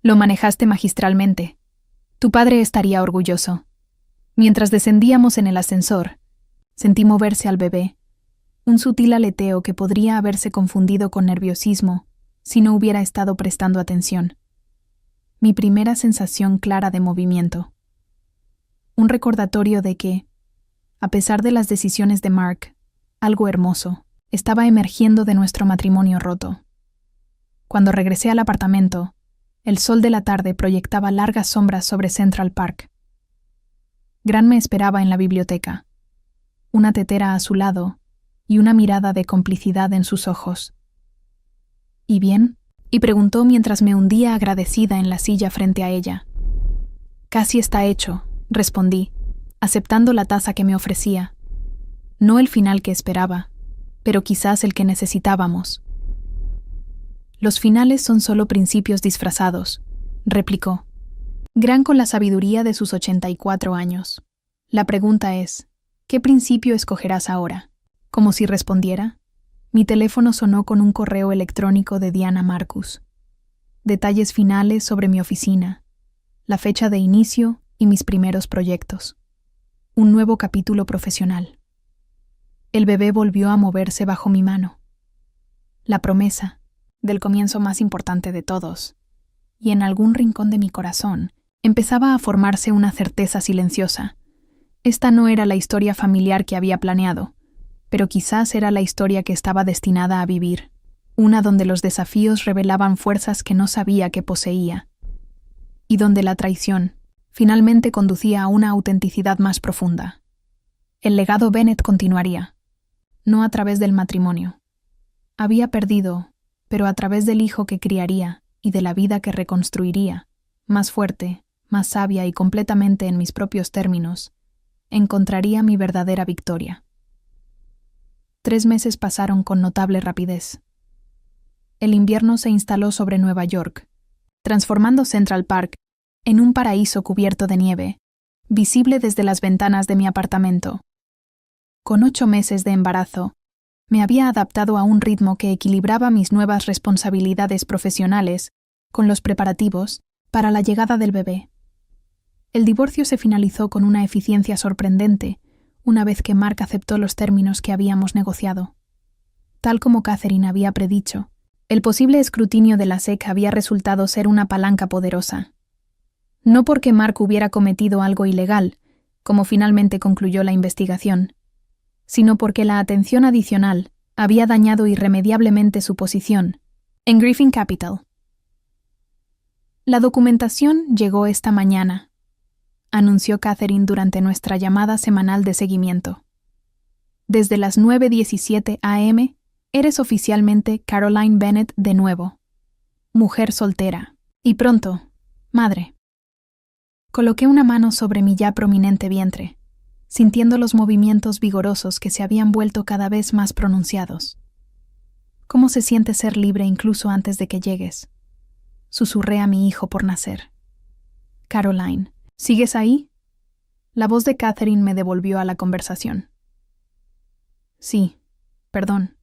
Lo manejaste magistralmente. Tu padre estaría orgulloso. Mientras descendíamos en el ascensor, sentí moverse al bebé, un sutil aleteo que podría haberse confundido con nerviosismo si no hubiera estado prestando atención. Mi primera sensación clara de movimiento. Un recordatorio de que, a pesar de las decisiones de Mark, algo hermoso estaba emergiendo de nuestro matrimonio roto. Cuando regresé al apartamento, el sol de la tarde proyectaba largas sombras sobre Central Park. Grant me esperaba en la biblioteca, una tetera a su lado y una mirada de complicidad en sus ojos. ¿Y bien?, y preguntó mientras me hundía agradecida en la silla frente a ella. Casi está hecho, respondí, aceptando la taza que me ofrecía. No el final que esperaba, pero quizás el que necesitábamos. Los finales son solo principios disfrazados, replicó. Grant con la sabiduría de sus 84 años. La pregunta es, ¿qué principio escogerás ahora? Como si respondiera, mi teléfono sonó con un correo electrónico de Diana Marcus. Detalles finales sobre mi oficina, la fecha de inicio y mis primeros proyectos. Un nuevo capítulo profesional. El bebé volvió a moverse bajo mi mano. La promesa, del comienzo más importante de todos, y en algún rincón de mi corazón, empezaba a formarse una certeza silenciosa. Esta no era la historia familiar que había planeado, pero quizás era la historia que estaba destinada a vivir, una donde los desafíos revelaban fuerzas que no sabía que poseía, y donde la traición finalmente conducía a una autenticidad más profunda. El legado Bennett continuaría, no a través del matrimonio. Había perdido, pero a través del hijo que criaría y de la vida que reconstruiría, más fuerte, más sabia y completamente en mis propios términos, encontraría mi verdadera victoria. 3 meses pasaron con notable rapidez. El invierno se instaló sobre Nueva York, transformando Central Park en un paraíso cubierto de nieve, visible desde las ventanas de mi apartamento. Con 8 meses de embarazo, me había adaptado a un ritmo que equilibraba mis nuevas responsabilidades profesionales con los preparativos para la llegada del bebé. El divorcio se finalizó con una eficiencia sorprendente una vez que Mark aceptó los términos que habíamos negociado. Tal como Catherine había predicho, el posible escrutinio de la SEC había resultado ser una palanca poderosa. No porque Mark hubiera cometido algo ilegal, como finalmente concluyó la investigación, sino porque la atención adicional había dañado irremediablemente su posición en Griffin Capital. La documentación llegó esta mañana, anunció Catherine durante nuestra llamada semanal de seguimiento. Desde las 9:17 a.m., eres oficialmente Caroline Bennett de nuevo, mujer soltera, y pronto, madre. Coloqué una mano sobre mi ya prominente vientre, sintiendo los movimientos vigorosos que se habían vuelto cada vez más pronunciados. ¿Cómo se siente ser libre incluso antes de que llegues?, susurré a mi hijo por nacer. Caroline, ¿sigues ahí? La voz de Catherine me devolvió a la conversación. Sí, perdón.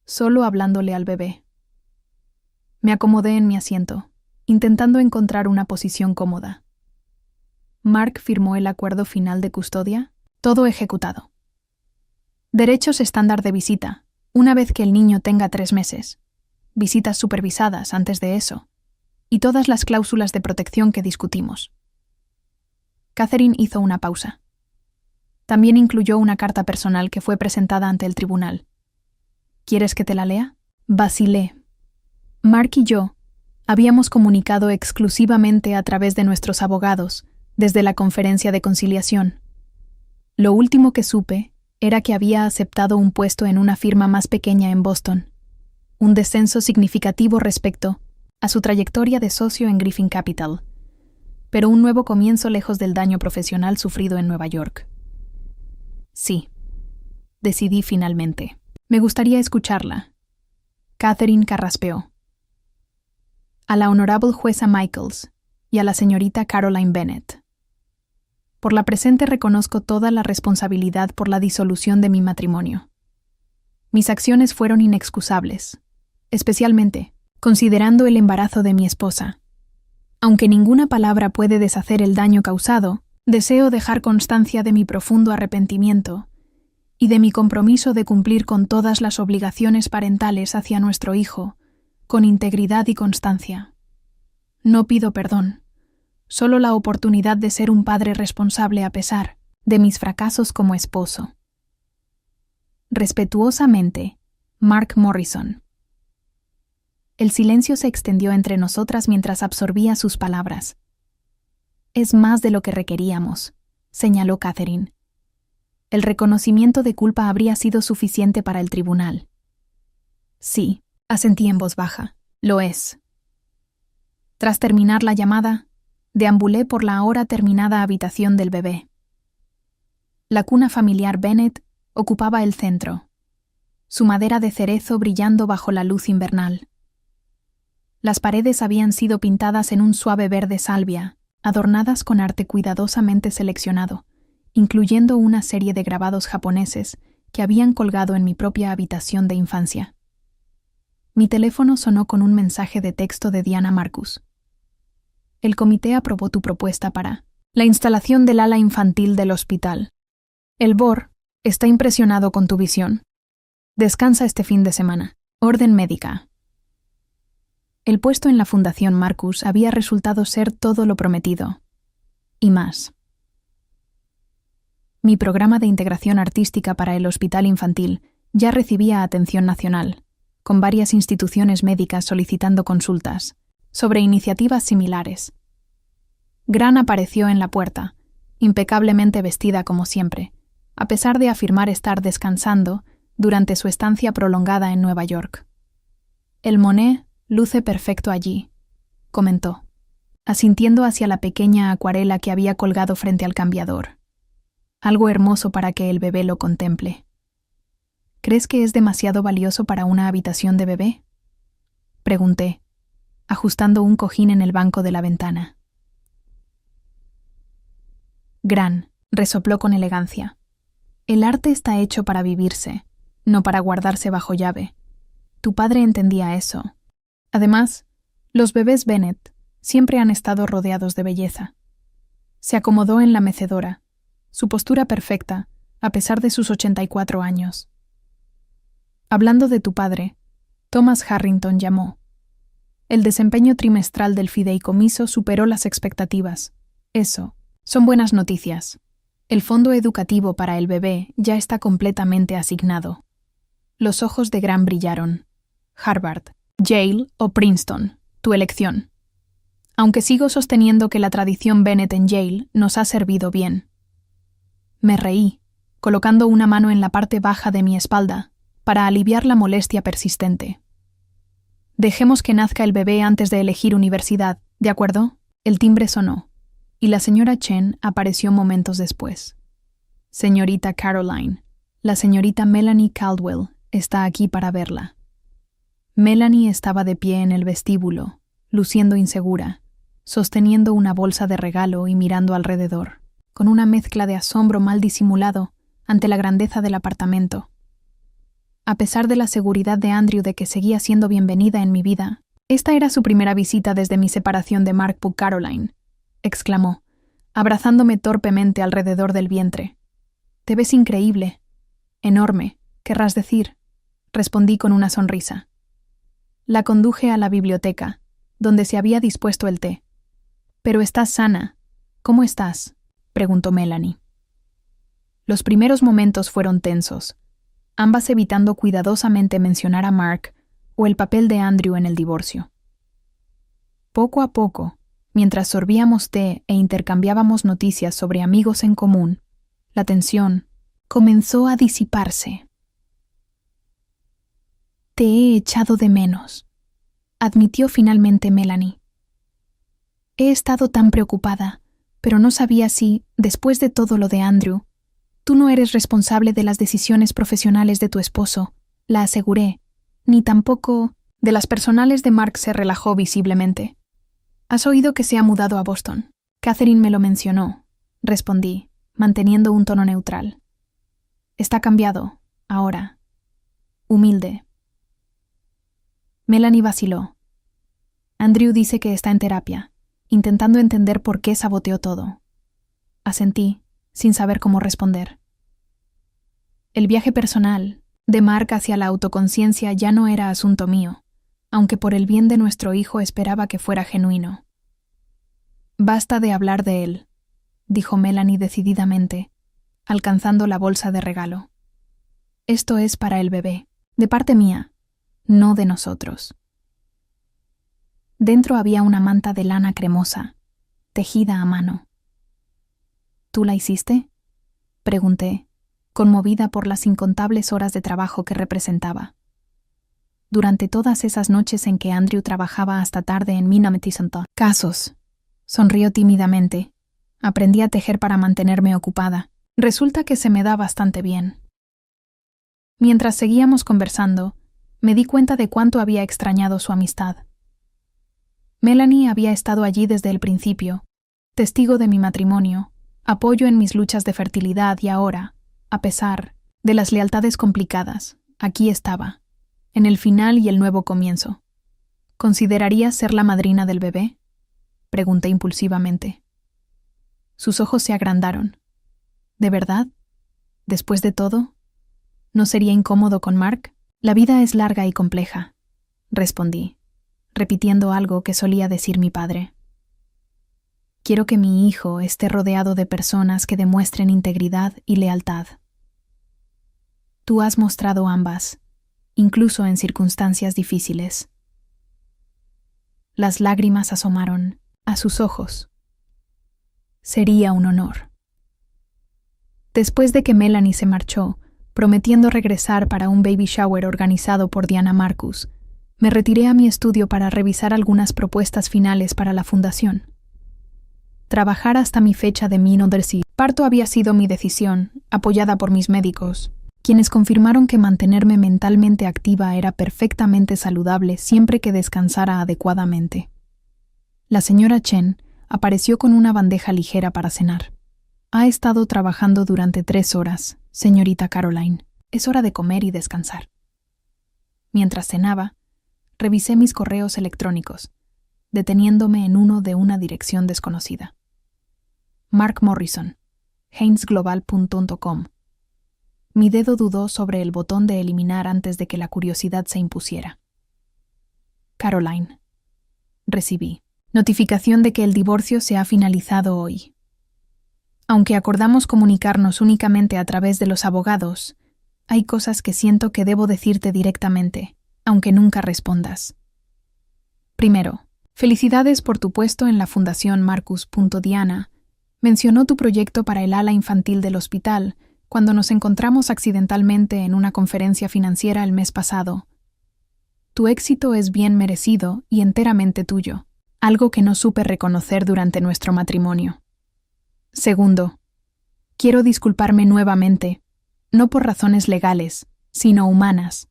Solo hablándole al bebé. Me acomodé en mi asiento, intentando encontrar una posición cómoda. Mark firmó el acuerdo final de custodia, todo ejecutado. Derechos estándar de visita, una vez que el niño tenga 3 meses. Visitas supervisadas antes de eso. Y todas las cláusulas de protección que discutimos. Catherine hizo una pausa. También incluyó una carta personal que fue presentada ante el tribunal. ¿Quieres que te la lea? Vacilé. Mark y yo habíamos comunicado exclusivamente a través de nuestros abogados desde la conferencia de conciliación. Lo último que supe era que había aceptado un puesto en una firma más pequeña en Boston, un descenso significativo respecto a su trayectoria de socio en Griffin Capital, pero un nuevo comienzo lejos del daño profesional sufrido en Nueva York. Sí, decidí finalmente. Me gustaría escucharla. Catherine carraspeó. A la honorable jueza Michaels y a la señorita Caroline Bennett. Por la presente reconozco toda la responsabilidad por la disolución de mi matrimonio. Mis acciones fueron inexcusables, especialmente considerando el embarazo de mi esposa. Aunque ninguna palabra puede deshacer el daño causado, deseo dejar constancia de mi profundo arrepentimiento y de mi compromiso de cumplir con todas las obligaciones parentales hacia nuestro hijo, con integridad y constancia. No pido perdón, solo la oportunidad de ser un padre responsable a pesar de mis fracasos como esposo. Respetuosamente, Mark Morrison. El silencio se extendió entre nosotras mientras absorbía sus palabras. Es más de lo que requeríamos, señaló Catherine. El reconocimiento de culpa habría sido suficiente para el tribunal. Sí, asentí en voz baja. Lo es. Tras terminar la llamada, deambulé por la ahora terminada habitación del bebé. La cuna familiar Bennett ocupaba el centro, su madera de cerezo brillando bajo la luz invernal. Las paredes habían sido pintadas en un suave verde salvia, adornadas con arte cuidadosamente seleccionado, incluyendo una serie de grabados japoneses que habían colgado en mi propia habitación de infancia. Mi teléfono sonó con un mensaje de texto de Diana Marcus. El comité aprobó tu propuesta para la instalación del ala infantil del hospital. El BOR está impresionado con tu visión. Descansa este fin de semana. Orden médica. El puesto en la Fundación Marcus había resultado ser todo lo prometido. Y más. Mi programa de integración artística para el hospital infantil ya recibía atención nacional, con varias instituciones médicas solicitando consultas sobre iniciativas similares. Gran apareció en la puerta, impecablemente vestida como siempre, a pesar de afirmar estar descansando durante su estancia prolongada en Nueva York. El Monet luce perfecto allí, comentó, asintiendo hacia la pequeña acuarela que había colgado frente al cambiador. Algo hermoso para que el bebé lo contemple. ¿Crees que es demasiado valioso para una habitación de bebé? Pregunté, ajustando un cojín en el banco de la ventana. Gran, resopló con elegancia. El arte está hecho para vivirse, no para guardarse bajo llave. Tu padre entendía eso. Además, los bebés Bennett siempre han estado rodeados de belleza. Se acomodó en la mecedora, su postura perfecta, a pesar de sus 84 años. Hablando de tu padre, Thomas Harrington llamó. El desempeño trimestral del fideicomiso superó las expectativas. Eso son buenas noticias. El fondo educativo para el bebé ya está completamente asignado. Los ojos de Gran brillaron. Harvard, Yale o Princeton, tu elección. Aunque sigo sosteniendo que la tradición Bennett en Yale nos ha servido bien. Me reí, colocando una mano en la parte baja de mi espalda para aliviar la molestia persistente. Dejemos que nazca el bebé antes de elegir universidad, ¿de acuerdo? El timbre sonó, y la señora Chen apareció momentos después. Señorita Caroline, la señorita Melanie Caldwell está aquí para verla. Melanie estaba de pie en el vestíbulo, luciendo insegura, sosteniendo una bolsa de regalo y mirando alrededor. con una mezcla de asombro mal disimulado ante la grandeza del apartamento. A pesar de la seguridad de Andrew de que seguía siendo bienvenida en mi vida, esta era su primera visita desde mi separación de Mark por Caroline, exclamó, abrazándome torpemente alrededor del vientre. Te ves increíble. Enorme, querrás decir, respondí con una sonrisa. La conduje a la biblioteca, donde se había dispuesto el té. Pero estás sana. ¿Cómo estás?, preguntó Melanie. Los primeros momentos fueron tensos, ambas evitando cuidadosamente mencionar a Mark o el papel de Andrew en el divorcio. Poco a poco, mientras sorbíamos té e intercambiábamos noticias sobre amigos en común, la tensión comenzó a disiparse. Te he echado de menos, admitió finalmente Melanie. He estado tan preocupada, pero no sabía si, después de todo lo de Andrew, tú no eres responsable de las decisiones profesionales de tu esposo, la aseguré, ni tampoco de las personales de Mark. Se relajó visiblemente. ¿Has oído que se ha mudado a Boston? Catherine me lo mencionó, respondí, manteniendo un tono neutral. Está cambiado, ahora. Humilde. Melanie vaciló. Andrew dice que está en terapia, intentando entender por qué saboteó todo. Asentí, sin saber cómo responder. El viaje personal de Mark hacia la autoconciencia ya no era asunto mío, aunque por el bien de nuestro hijo esperaba que fuera genuino. Basta de hablar de él, dijo Melanie decididamente, alcanzando la bolsa de regalo. Esto es para el bebé, de parte mía, no de nosotros. Dentro había una manta de lana cremosa, tejida a mano. ¿Tú la hiciste?, pregunté, conmovida por las incontables horas de trabajo que representaba. Durante todas esas noches en que Andrew trabajaba hasta tarde en Minametisanta. Casos. Sonrió tímidamente. Aprendí a tejer para mantenerme ocupada. Resulta que se me da bastante bien. Mientras seguíamos conversando, me di cuenta de cuánto había extrañado su amistad. Melanie había estado allí desde el principio, testigo de mi matrimonio, apoyo en mis luchas de fertilidad y ahora, a pesar de las lealtades complicadas, aquí estaba, en el final y el nuevo comienzo. ¿Considerarías ser la madrina del bebé?, pregunté impulsivamente. Sus ojos se agrandaron. ¿De verdad? ¿Después de todo? ¿No sería incómodo con Mark? La vida es larga y compleja, respondí, repitiendo algo que solía decir mi padre. Quiero que mi hijo esté rodeado de personas que demuestren integridad y lealtad. Tú has mostrado ambas, incluso en circunstancias difíciles. Las lágrimas asomaron a sus ojos. Sería un honor. Después de que Melanie se marchó, prometiendo regresar para un baby shower organizado por Diana Marcus, me retiré a mi estudio para revisar algunas propuestas finales para la fundación. Trabajar hasta mi fecha de mi parto había sido mi decisión, apoyada por mis médicos, quienes confirmaron que mantenerme mentalmente activa era perfectamente saludable siempre que descansara adecuadamente. La señora Chen apareció con una bandeja ligera para cenar. Ha estado trabajando durante 3 horas, señorita Caroline. Es hora de comer y descansar. Mientras cenaba, revisé mis correos electrónicos, deteniéndome en uno de una dirección desconocida. Mark Morrison, hainesglobal.com. Mi dedo dudó sobre el botón de eliminar antes de que la curiosidad se impusiera. Caroline. Recibí. Notificación de que el divorcio se ha finalizado hoy. Aunque acordamos comunicarnos únicamente a través de los abogados, hay cosas que siento que debo decirte directamente, aunque nunca respondas. Primero, felicidades por tu puesto en la Fundación Marcus. Diana mencionó tu proyecto para el ala infantil del hospital cuando nos encontramos accidentalmente en una conferencia financiera el mes pasado. Tu éxito es bien merecido y enteramente tuyo, algo que no supe reconocer durante nuestro matrimonio. Segundo, quiero disculparme nuevamente, no por razones legales, sino humanas.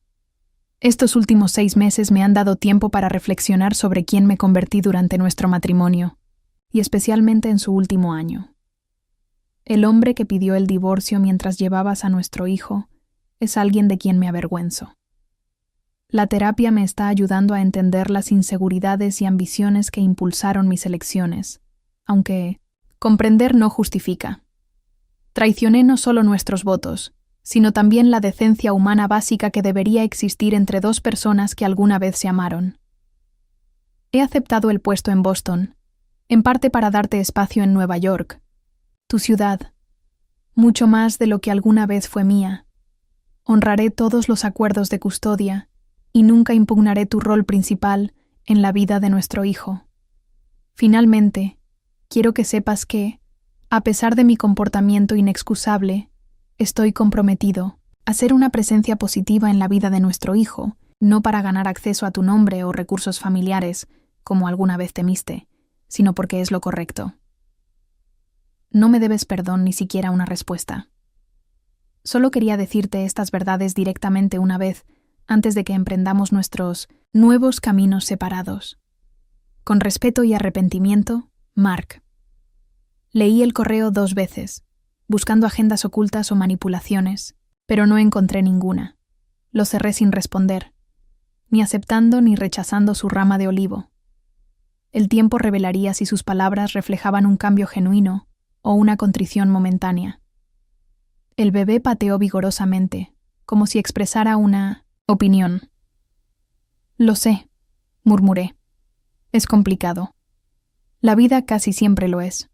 Estos últimos 6 meses me han dado tiempo para reflexionar sobre quién me convertí durante nuestro matrimonio, y especialmente en su último año. El hombre que pidió el divorcio mientras llevabas a nuestro hijo es alguien de quien me avergüenzo. La terapia me está ayudando a entender las inseguridades y ambiciones que impulsaron mis elecciones, aunque comprender no justifica. Traicioné no solo nuestros votos, sino también la decencia humana básica que debería existir entre dos personas que alguna vez se amaron. He aceptado el puesto en Boston, en parte para darte espacio en Nueva York, tu ciudad, mucho más de lo que alguna vez fue mía. Honraré todos los acuerdos de custodia y nunca impugnaré tu rol principal en la vida de nuestro hijo. Finalmente, quiero que sepas que, a pesar de mi comportamiento inexcusable, estoy comprometido a ser una presencia positiva en la vida de nuestro hijo, no para ganar acceso a tu nombre o recursos familiares, como alguna vez temiste, sino porque es lo correcto. No me debes perdón ni siquiera una respuesta. Solo quería decirte estas verdades directamente una vez, antes de que emprendamos nuestros nuevos caminos separados. Con respeto y arrepentimiento, Mark. Leí el correo 2 veces, buscando agendas ocultas o manipulaciones, pero no encontré ninguna. Lo cerré sin responder, ni aceptando ni rechazando su rama de olivo. El tiempo revelaría si sus palabras reflejaban un cambio genuino o una contrición momentánea. El bebé pateó vigorosamente, como si expresara una opinión. Lo sé, murmuré. Es complicado. La vida casi siempre lo es.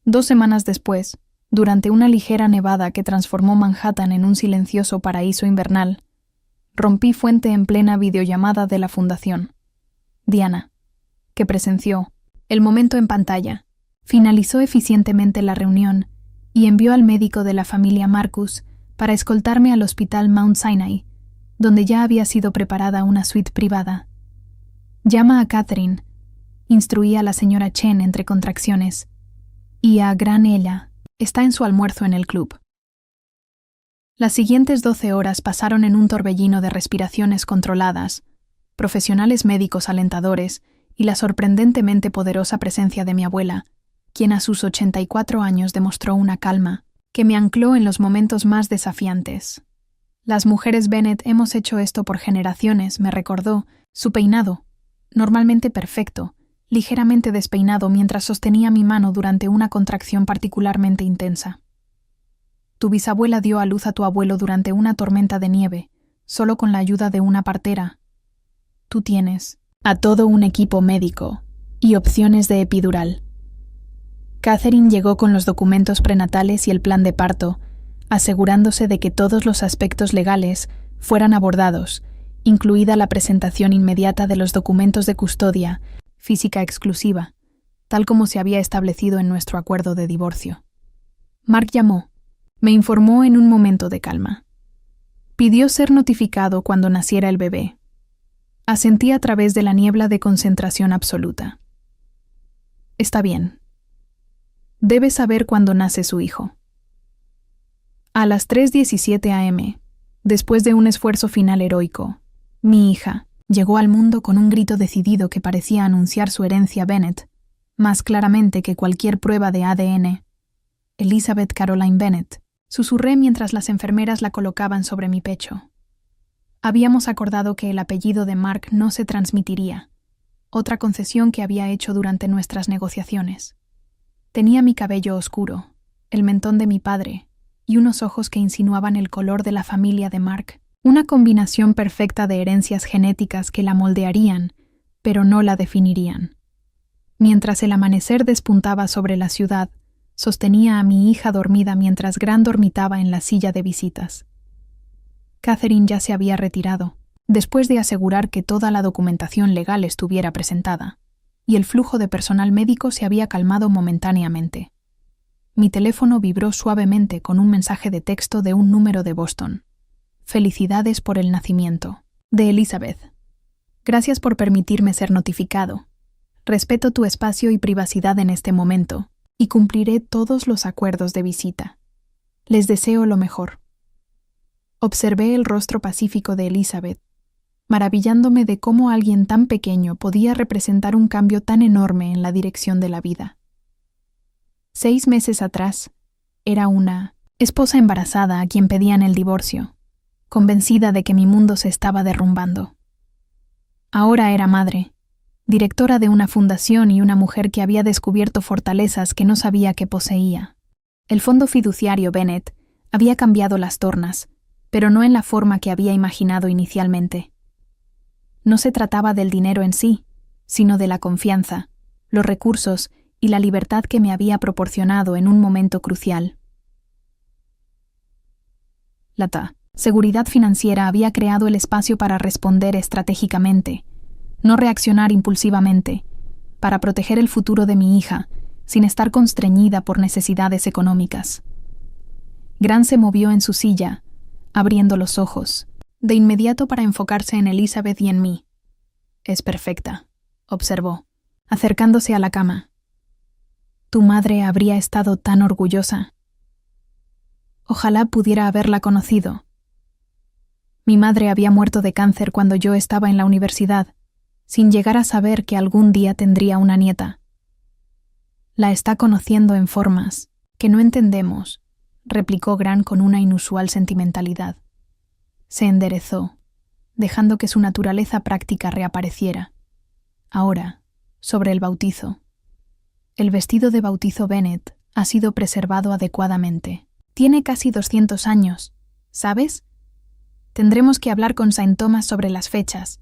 2 semanas después, durante una ligera nevada que transformó Manhattan en un silencioso paraíso invernal, rompí fuente en plena videollamada de la fundación. Diana, que presenció el momento en pantalla, finalizó eficientemente la reunión y envió al médico de la familia Marcus para escoltarme al hospital Mount Sinai, donde ya había sido preparada una suite privada. Llama a Catherine, instruía a la señora Chen entre contracciones, y a gran ella, está en su almuerzo en el club. Las siguientes 12 horas pasaron en un torbellino de respiraciones controladas, profesionales médicos alentadores y la sorprendentemente poderosa presencia de mi abuela, quien a sus 84 años demostró una calma que me ancló en los momentos más desafiantes. Las mujeres Bennett hemos hecho esto por generaciones, me recordó, su peinado, normalmente perfecto, ligeramente despeinado mientras sostenía mi mano durante una contracción particularmente intensa. Tu bisabuela dio a luz a tu abuelo durante una tormenta de nieve, solo con la ayuda de una partera. Tú tienes a todo un equipo médico y opciones de epidural. Catherine llegó con los documentos prenatales y el plan de parto, asegurándose de que todos los aspectos legales fueran abordados, incluida la presentación inmediata de los documentos de custodia, física exclusiva, tal como se había establecido en nuestro acuerdo de divorcio. Mark llamó. Me informó en un momento de calma. Pidió ser notificado cuando naciera el bebé. Asentí a través de la niebla de concentración absoluta. Está bien. Debe saber cuándo nace su hijo. A las 3:17 a.m., después de un esfuerzo final heroico, mi hija llegó al mundo con un grito decidido que parecía anunciar su herencia Bennett, más claramente que cualquier prueba de ADN. Elizabeth Caroline Bennett, susurré mientras las enfermeras la colocaban sobre mi pecho. Habíamos acordado que el apellido de Mark no se transmitiría, otra concesión que había hecho durante nuestras negociaciones. Tenía mi cabello oscuro, el mentón de mi padre, y unos ojos que insinuaban el color de la familia de Mark, una combinación perfecta de herencias genéticas que la moldearían, pero no la definirían. Mientras el amanecer despuntaba sobre la ciudad, sostenía a mi hija dormida mientras Grant dormitaba en la silla de visitas. Catherine ya se había retirado, después de asegurar que toda la documentación legal estuviera presentada, y el flujo de personal médico se había calmado momentáneamente. Mi teléfono vibró suavemente con un mensaje de texto de un número de Boston. Felicidades por el nacimiento. De Elizabeth. Gracias por permitirme ser notificado. Respeto tu espacio y privacidad en este momento, y cumpliré todos los acuerdos de visita. Les deseo lo mejor. Observé el rostro pacífico de Elizabeth, maravillándome de cómo alguien tan pequeño podía representar un cambio tan enorme en la dirección de la vida. 6 meses atrás, era una esposa embarazada a quien pedían el divorcio, convencida de que mi mundo se estaba derrumbando. Ahora era madre, directora de una fundación y una mujer que había descubierto fortalezas que no sabía que poseía. El fondo fiduciario Bennett había cambiado las tornas, pero no en la forma que había imaginado inicialmente. No se trataba del dinero en sí, sino de la confianza, los recursos y la libertad que me había proporcionado en un momento crucial. La seguridad financiera había creado el espacio para responder estratégicamente, no reaccionar impulsivamente, para proteger el futuro de mi hija, sin estar constreñida por necesidades económicas. Gran se movió en su silla, abriendo los ojos, de inmediato para enfocarse en Elizabeth y en mí. «Es perfecta», observó, acercándose a la cama. «Tu madre habría estado tan orgullosa. Ojalá pudiera haberla conocido. Mi madre había muerto de cáncer cuando yo estaba en la universidad, sin llegar a saber que algún día tendría una nieta. La está conociendo en formas que no entendemos», replicó Gran con una inusual sentimentalidad. Se enderezó, dejando que su naturaleza práctica reapareciera. Ahora, sobre el bautizo. El vestido de bautizo Bennett ha sido preservado adecuadamente. Tiene casi 200 años, ¿sabes? Tendremos que hablar con Saint Thomas sobre las fechas.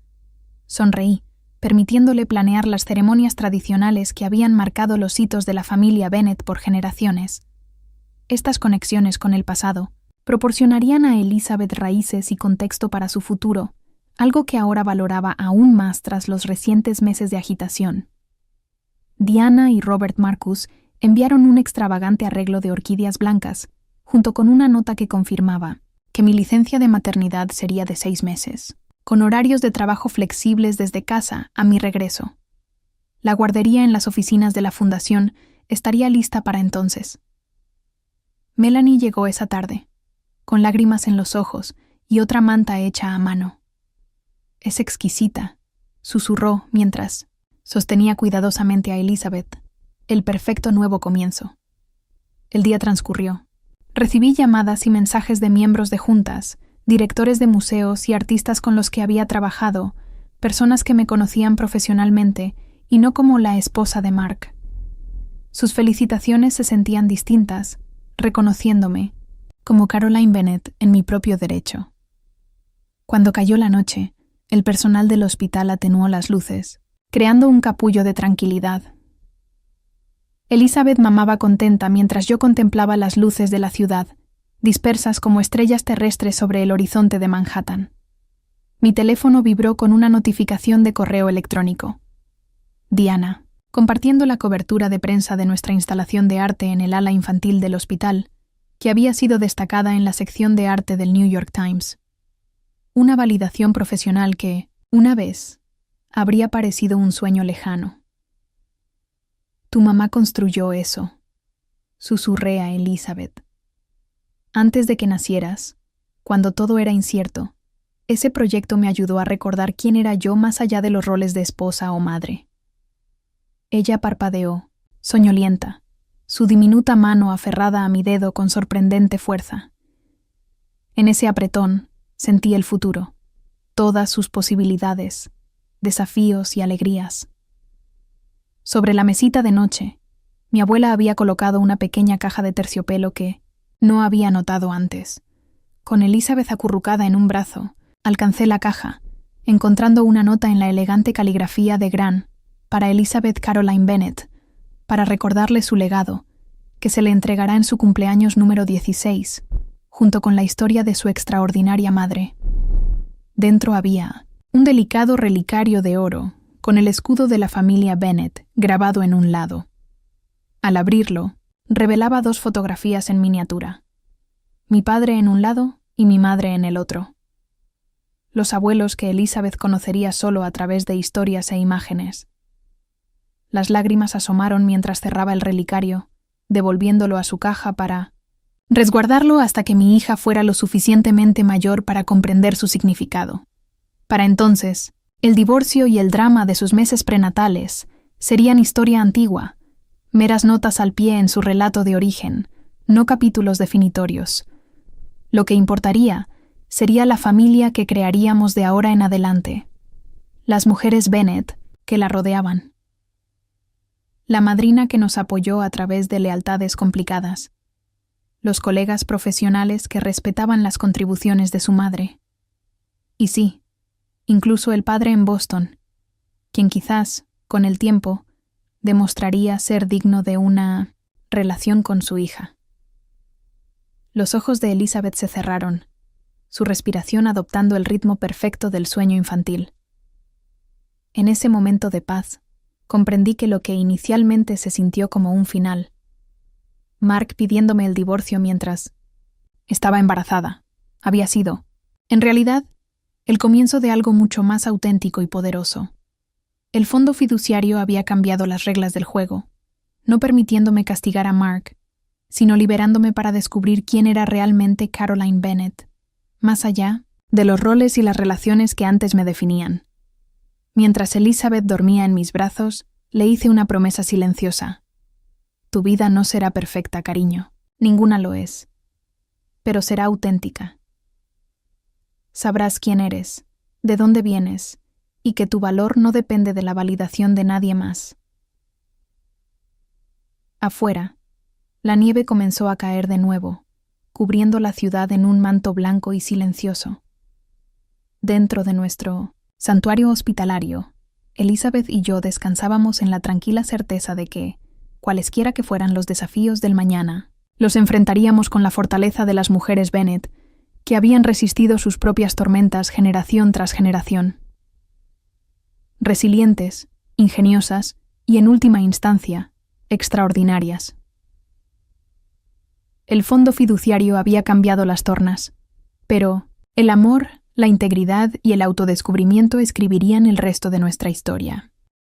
Sonreí, permitiéndole planear las ceremonias tradicionales que habían marcado los hitos de la familia Bennett por generaciones. Estas conexiones con el pasado proporcionarían a Elizabeth raíces y contexto para su futuro, algo que ahora valoraba aún más tras los recientes meses de agitación. Diana y Robert Marcus enviaron un extravagante arreglo de orquídeas blancas, junto con una nota que confirmaba que mi licencia de maternidad sería de 6 meses, con horarios de trabajo flexibles desde casa a mi regreso. La guardería en las oficinas de la fundación estaría lista para entonces. Melanie llegó esa tarde, con lágrimas en los ojos y otra manta hecha a mano. «Es exquisita», susurró mientras sostenía cuidadosamente a Elizabeth, el perfecto nuevo comienzo. El día transcurrió. Recibí llamadas y mensajes de miembros de juntas, directores de museos y artistas con los que había trabajado, personas que me conocían profesionalmente y no como la esposa de Mark. Sus felicitaciones se sentían distintas, reconociéndome como Caroline Bennett en mi propio derecho. Cuando cayó la noche, el personal del hospital atenuó las luces, creando un capullo de tranquilidad. Elizabeth mamaba contenta mientras yo contemplaba las luces de la ciudad, dispersas como estrellas terrestres sobre el horizonte de Manhattan. Mi teléfono vibró con una notificación de correo electrónico. Diana, compartiendo la cobertura de prensa de nuestra instalación de arte en el ala infantil del hospital, que había sido destacada en la sección de arte del New York Times. Una validación profesional que, una vez, habría parecido un sueño lejano. «Tu mamá construyó eso», susurré a Elizabeth. «Antes de que nacieras, cuando todo era incierto, ese proyecto me ayudó a recordar quién era yo más allá de los roles de esposa o madre». Ella parpadeó, soñolienta, su diminuta mano aferrada a mi dedo con sorprendente fuerza. En ese apretón sentí el futuro, todas sus posibilidades, desafíos y alegrías. Sobre la mesita de noche, mi abuela había colocado una pequeña caja de terciopelo que no había notado antes. Con Elizabeth acurrucada en un brazo, alcancé la caja, encontrando una nota en la elegante caligrafía de Gran para Elizabeth Caroline Bennett, para recordarle su legado, que se le entregará en su cumpleaños número 16, junto con la historia de su extraordinaria madre. Dentro había un delicado relicario de oro con el escudo de la familia Bennett grabado en un lado. Al abrirlo, revelaba 2 fotografías en miniatura. Mi padre en un lado y mi madre en el otro. Los abuelos que Elizabeth conocería solo a través de historias e imágenes. Las lágrimas asomaron mientras cerraba el relicario, devolviéndolo a su caja para resguardarlo hasta que mi hija fuera lo suficientemente mayor para comprender su significado. Para entonces, el divorcio y el drama de sus meses prenatales serían historia antigua, meras notas al pie en su relato de origen, no capítulos definitorios. Lo que importaría sería la familia que crearíamos de ahora en adelante, las mujeres Bennet que la rodeaban. La madrina que nos apoyó a través de lealtades complicadas, los colegas profesionales que respetaban las contribuciones de su madre. Y sí, incluso el padre en Boston, quien quizás, con el tiempo, demostraría ser digno de una relación con su hija. Los ojos de Elizabeth se cerraron, su respiración adoptando el ritmo perfecto del sueño infantil. En ese momento de paz, comprendí que lo que inicialmente se sintió como un final, Mark pidiéndome el divorcio mientras estaba embarazada, había sido, en realidad, el comienzo de algo mucho más auténtico y poderoso. El fondo fiduciario había cambiado las reglas del juego, no permitiéndome castigar a Mark, sino liberándome para descubrir quién era realmente Caroline Bennet, más allá de los roles y las relaciones que antes me definían. Mientras Elizabeth dormía en mis brazos, le hice una promesa silenciosa. Tu vida no será perfecta, cariño. Ninguna lo es. Pero será auténtica. Sabrás quién eres, de dónde vienes, y que tu valor no depende de la validación de nadie más. Afuera, la nieve comenzó a caer de nuevo, cubriendo la ciudad en un manto blanco y silencioso. Dentro de nuestro santuario hospitalario, Elizabeth y yo descansábamos en la tranquila certeza de que, cualesquiera que fueran los desafíos del mañana, los enfrentaríamos con la fortaleza de las mujeres Bennet, que habían resistido sus propias tormentas generación tras generación. Resilientes, ingeniosas y, en última instancia, extraordinarias. El fondo fiduciario había cambiado las tornas, pero el amor, la integridad y el autodescubrimiento escribirían el resto de nuestra historia.